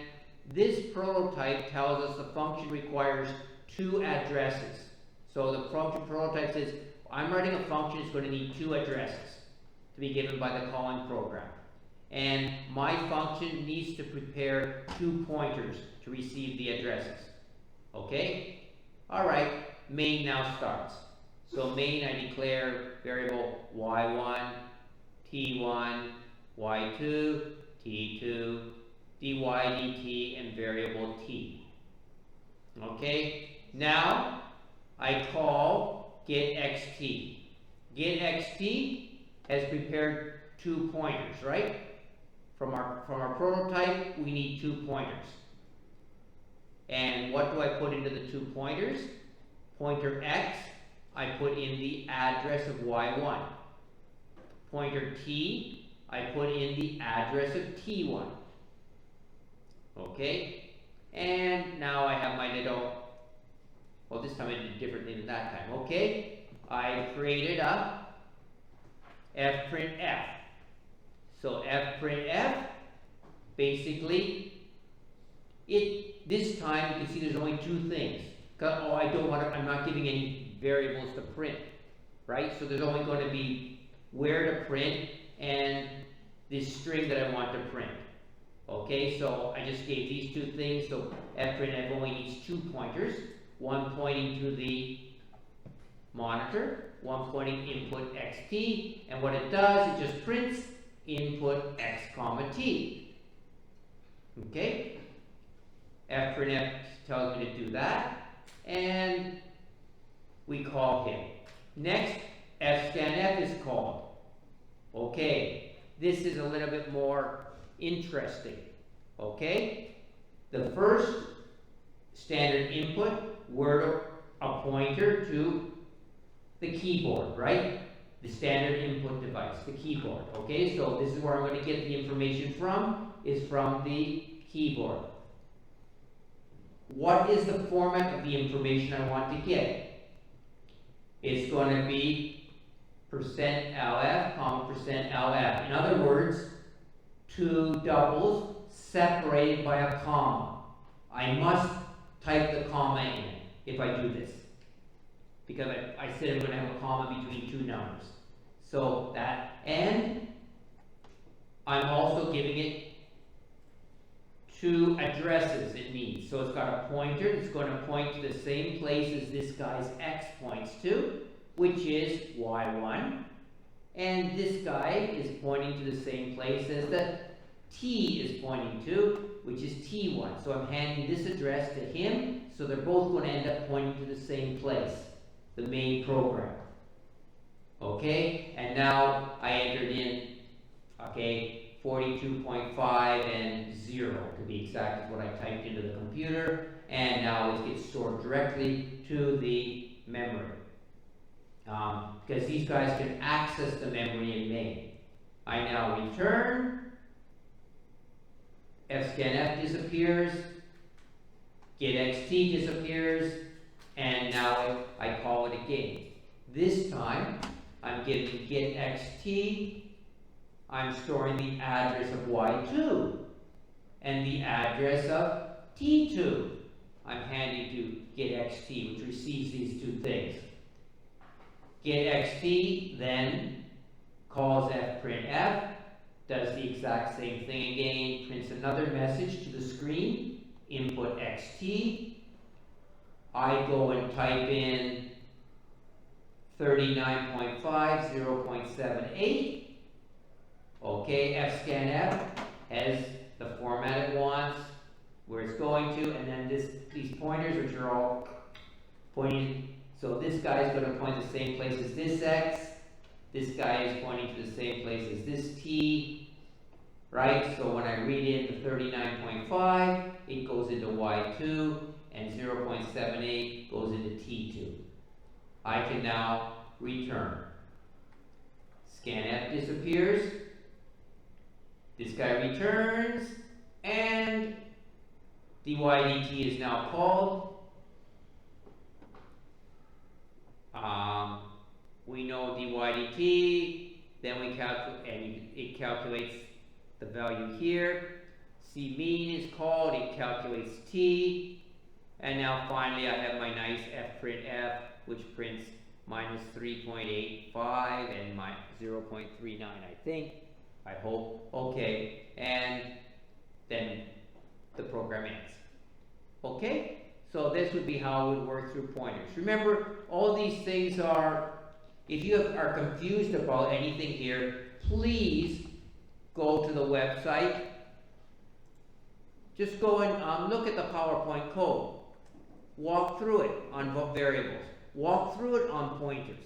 this prototype tells us the function requires 2 addresses. So the function prototype says, I'm writing a function that's going to need 2 addresses to be given by the calling program. And my function needs to prepare 2 pointers to receive the addresses. Okay? Alright, main now starts. So main, I declare variable y1, t1, y2, t2, dy, dt, and variable t. Okay? Now, I call getXT. GetXT has prepared 2 pointers, right? from our prototype, we need 2 pointers. And what do I put into the 2 pointers? Pointer X, I put in the address of Y1. Pointer T, I put in the address of T1. Okay? And now I have my little, well, this time I did it differently than that time. Okay? I created a fprintf. So fprintf, basically, this time you can see there's only 2 things. Oh, I'm not giving any variables to print, right? So there's only going to be where to print and this string that I want to print. Okay, so I just gave these 2 things. So fprintf only needs 2 pointers, one pointing to the monitor, one pointing input xt, and what it does, it just prints input x comma t. Okay, fprintf tells me to do that, and we call him. Next, fscanf is called. Okay, this is a little bit more interesting. Okay, the first standard input, we're a pointer to the keyboard, right? The standard input device, the keyboard. Okay, so this is where I'm going to get the information from, is from the keyboard. What is the format of the information I want to get? It's going to be %lf, comma %lf. In other words, 2 doubles separated by a comma. I must type the comma in if I do this, because I said I'm going to have a comma between 2 numbers. So that, and I'm also giving it 2 addresses it needs. So it's got a pointer that's going to point to the same place as this guy's x points to, which is y1. And this guy is pointing to the same place as the t is pointing to, which is t1. So I'm handing this address to him, so they're both going to end up pointing to the same place, the main program. Okay, and now I entered in, okay, 42.5 and 0 to be exact is what I typed into the computer, and now it gets stored directly to the memory. Because these guys can access the memory in main. I now return, fscanf disappears, getxt disappears, and now I call it again. This time, I'm getting getxt, I'm storing the address of y2, and the address of t2. I'm handing to getxt, which receives these 2 things. Getxt then calls fprintf, does the exact same thing again, prints another message to the screen, input xt. I go and type in 39.5, 0.78. Okay, fscanf has the format it wants, where it's going to, and then these pointers, which are all pointing. So this guy is going to point the same place as this x. This guy is pointing to the same place as this t, right? So when I read in the 39.5, it goes into y2, and 0.78 goes into t2. I can now return. Scanf disappears. This guy returns, and dydt is now called. We know dydt, then we calculate, and it calculates the value here. cmean is called, it calculates t, and now finally I have my nice fprintf, which prints minus 3.85 and my 0.39, I think, I hope. Okay, and then the program ends. Okay, so this would be how it would work through pointers. Remember, all these things are, if you are confused about anything here, please go to the website. Just go and look at the PowerPoint code. Walk through it on variables. Walk through it on pointers.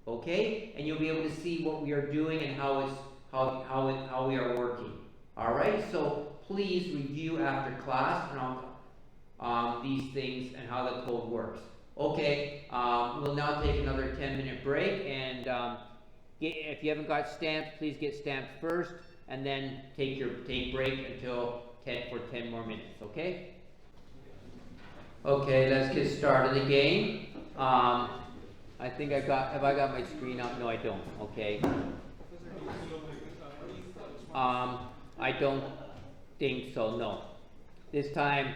Okay? And you'll be able to see what we are doing and how we are working. All right, so please review after class and these things and how the code works. Okay, we'll now take another 10-minute break, and if you haven't got stamps, please get stamped first, and then take break until 10 more minutes. Okay. Okay, let's get started again. I think have I got my screen up? No, I don't. Okay. I don't think so, no. This time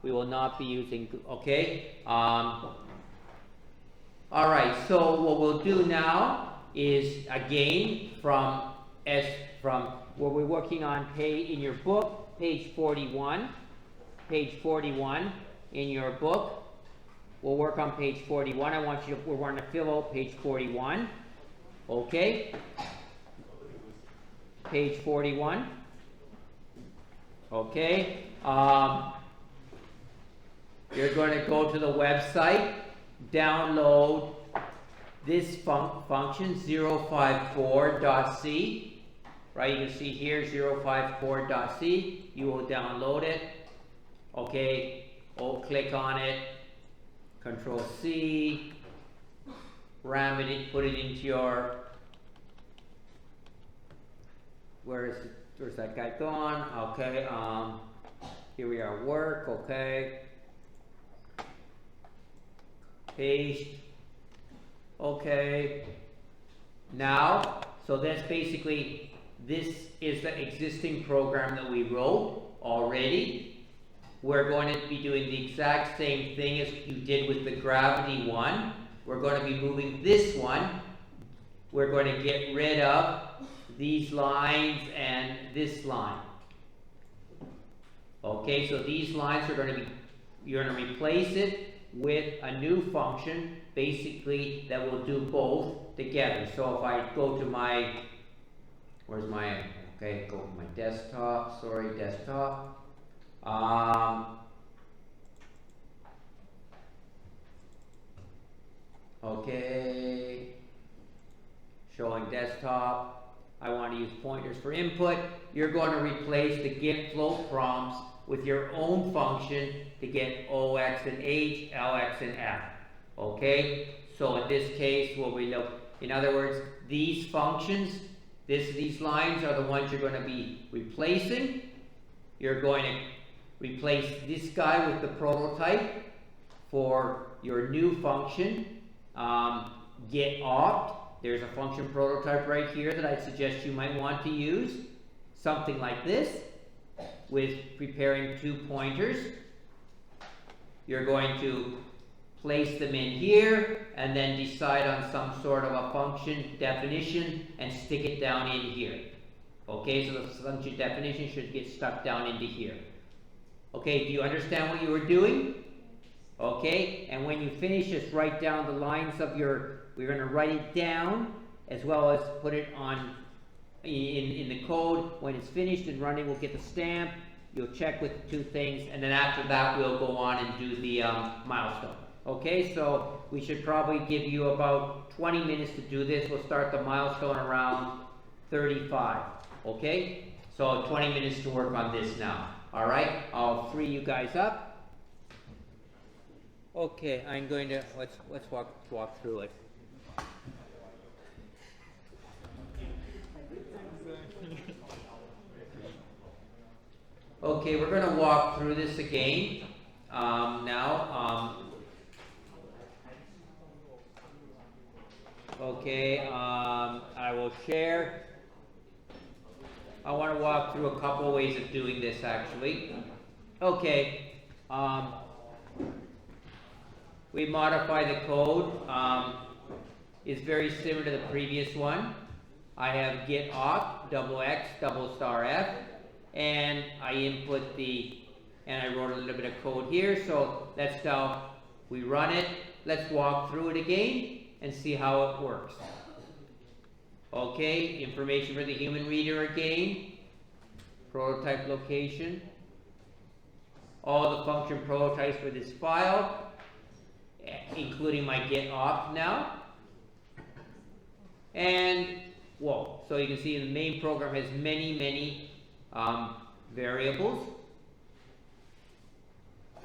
we will not be using, okay? All right, so what we'll do now is again from where we're working on in your book, page 41. Page 41 in your book. We'll work on page 41. We're going to fill out page 41. Okay? Page 41. Okay? You're going to go to the website, download this function, 054.c. Right? You see here, 054.c. You will download it. Okay? Click on it. Control C. Ram it in, put it into your. Where's that guy gone? Okay, here we are, work, okay. Paste. Okay. Now, so that's basically, this is the existing program that we wrote already. We're going to be doing the exact same thing as you did with the gravity one. We're going to be moving this one. We're going to get rid of these lines and this line. Okay, so these lines are going to be, you're going to replace it with a new function, basically, that will do both together. So if I go to my, go to my desktop, desktop. Okay, showing desktop. I want to use pointers for input. You're going to replace the get float prompts with your own function to get OX and H, LX and F. Okay, so in this case, what we look, in other words, these functions, these lines are the ones you're going to be replacing. You're going to replace this guy with the prototype for your new function, get opt. There's a function prototype right here that I suggest you might want to use. Something like this, with preparing 2 pointers. You're going to place them in here, and then decide on some sort of a function definition, and stick it down in here. Okay, so the function definition should get stuck down into here. Okay, do you understand what you were doing? Okay, and when you finish, just write down the lines of your, we're going to write it down, as well as put it on in the code. When it's finished and running, we'll get the stamp. You'll check with the 2 things, and then after that, we'll go on and do the milestone. Okay, so we should probably give you about 20 minutes to do this. We'll start the milestone around 35. Okay, so 20 minutes to work on this now. All right, I'll free you guys up. Okay, I'm going to let's walk through it. Okay, we're going to walk through this again now. Okay, I will share. I want to walk through a couple ways of doing this actually. Okay, we modify the code. It's very similar to the previous one. I have get opt, $X, $F, and I input and I wrote a little bit of code here, so that's how we run it. Let's walk through it again and see how it works. Okay, information for the human reader again, prototype location, all the function prototypes for this file, including my get opt now. And whoa, so you can see the main program has many variables.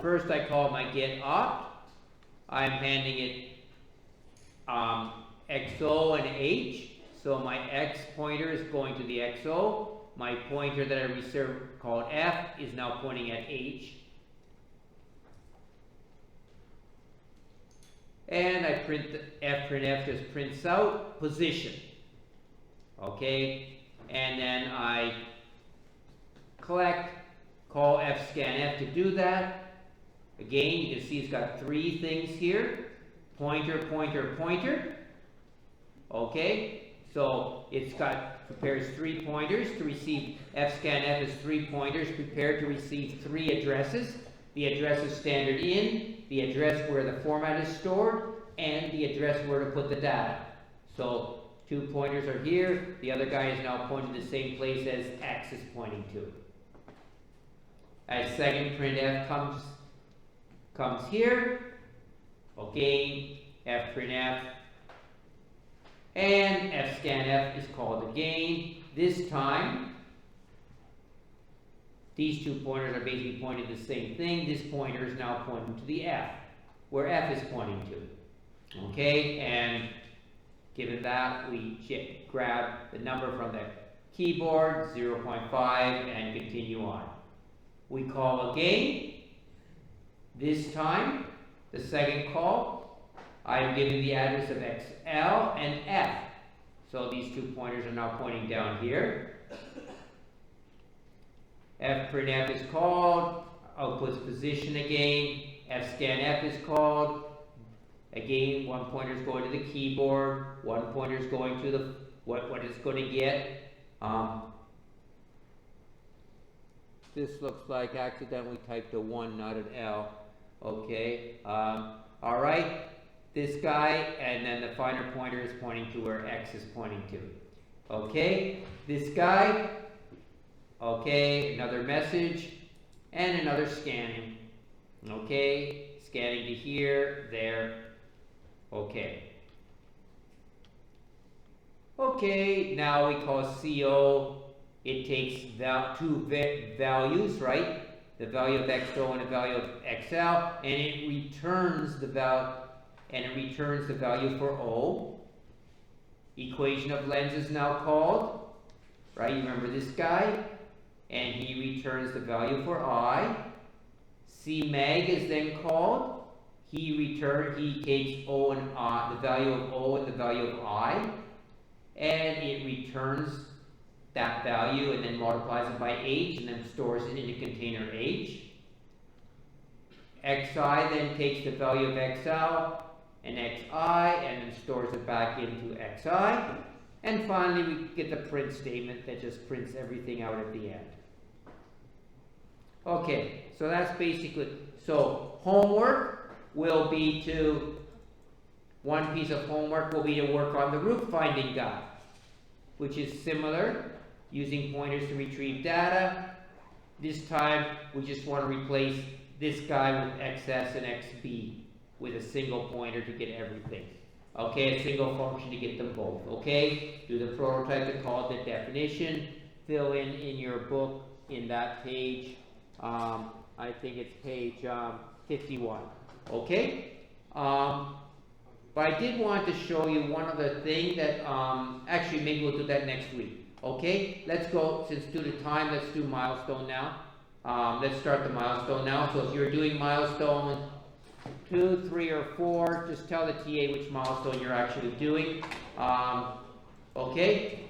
First, I call my get opt. I'm handing it XO and H. So my X pointer is going to the XO. My pointer that I reserved called F is now pointing at H. And I print fprintf just prints out position. Okay, and then I call fscanf to do that. Again, you can see it's got three things here: pointer, pointer, pointer. Okay, so it's prepares 3 pointers to receive. fscanf is 3 pointers prepared to receive 3 addresses. The address is standard in, the address where the format is stored, and the address where to put the data. So 2 pointers are here. The other guy is now pointing to the same place as X is pointing to. As second printf comes here. Okay, fprintf. And fscanf is called again. This time, these 2 pointers are basically pointing to the same thing. This pointer is now pointing to the F, where F is pointing to. Okay, and given that, we grab the number from the keyboard, 0.5, and continue on. We call again. This time, the second call, I'm giving the address of XL and F. So these 2 pointers are now pointing down here. fprintf is called, outputs position again. fscanf is called. Again, 1 pointer is going to the keyboard, 1 pointer is going to the what it's going to get. This looks like accidentally typed a 1, not an L. Okay. All right. This guy, and then the finer pointer is pointing to where X is pointing to. Okay. This guy. Okay. Another message, and another scanning. Okay. Scanning to here, there. Okay. Okay, now we call CO. It takes 2 values, right? The value of XO and the value of XL, and it returns the value for O. Equation of lens is now called, right? You remember this guy, and he returns the value for I. CMag is then called. He takes O and I, the value of O and the value of I, and it returns that value and then multiplies it by H and then stores it in the container H. XI then takes the value of XL and XI and then stores it back into XI. And finally, we get the print statement that just prints everything out at the end. Okay, so that's basically, so homework will be one piece of homework will be to work on the root finding guide, which is similar, using pointers to retrieve data. This time, we just want to replace this guy with XS and XB with a single pointer to get everything. Okay, a single function to get them both. Okay, do the prototype to call it the definition. Fill in your book in that page. I think it's page 51. Okay, but I did want to show you one other thing that actually maybe we'll do that next week. Okay, let's go, since due to time, let's do milestone now. Let's start the milestone now. So if you're doing milestone 2, 3, or 4, just tell the TA which milestone you're actually doing. Okay,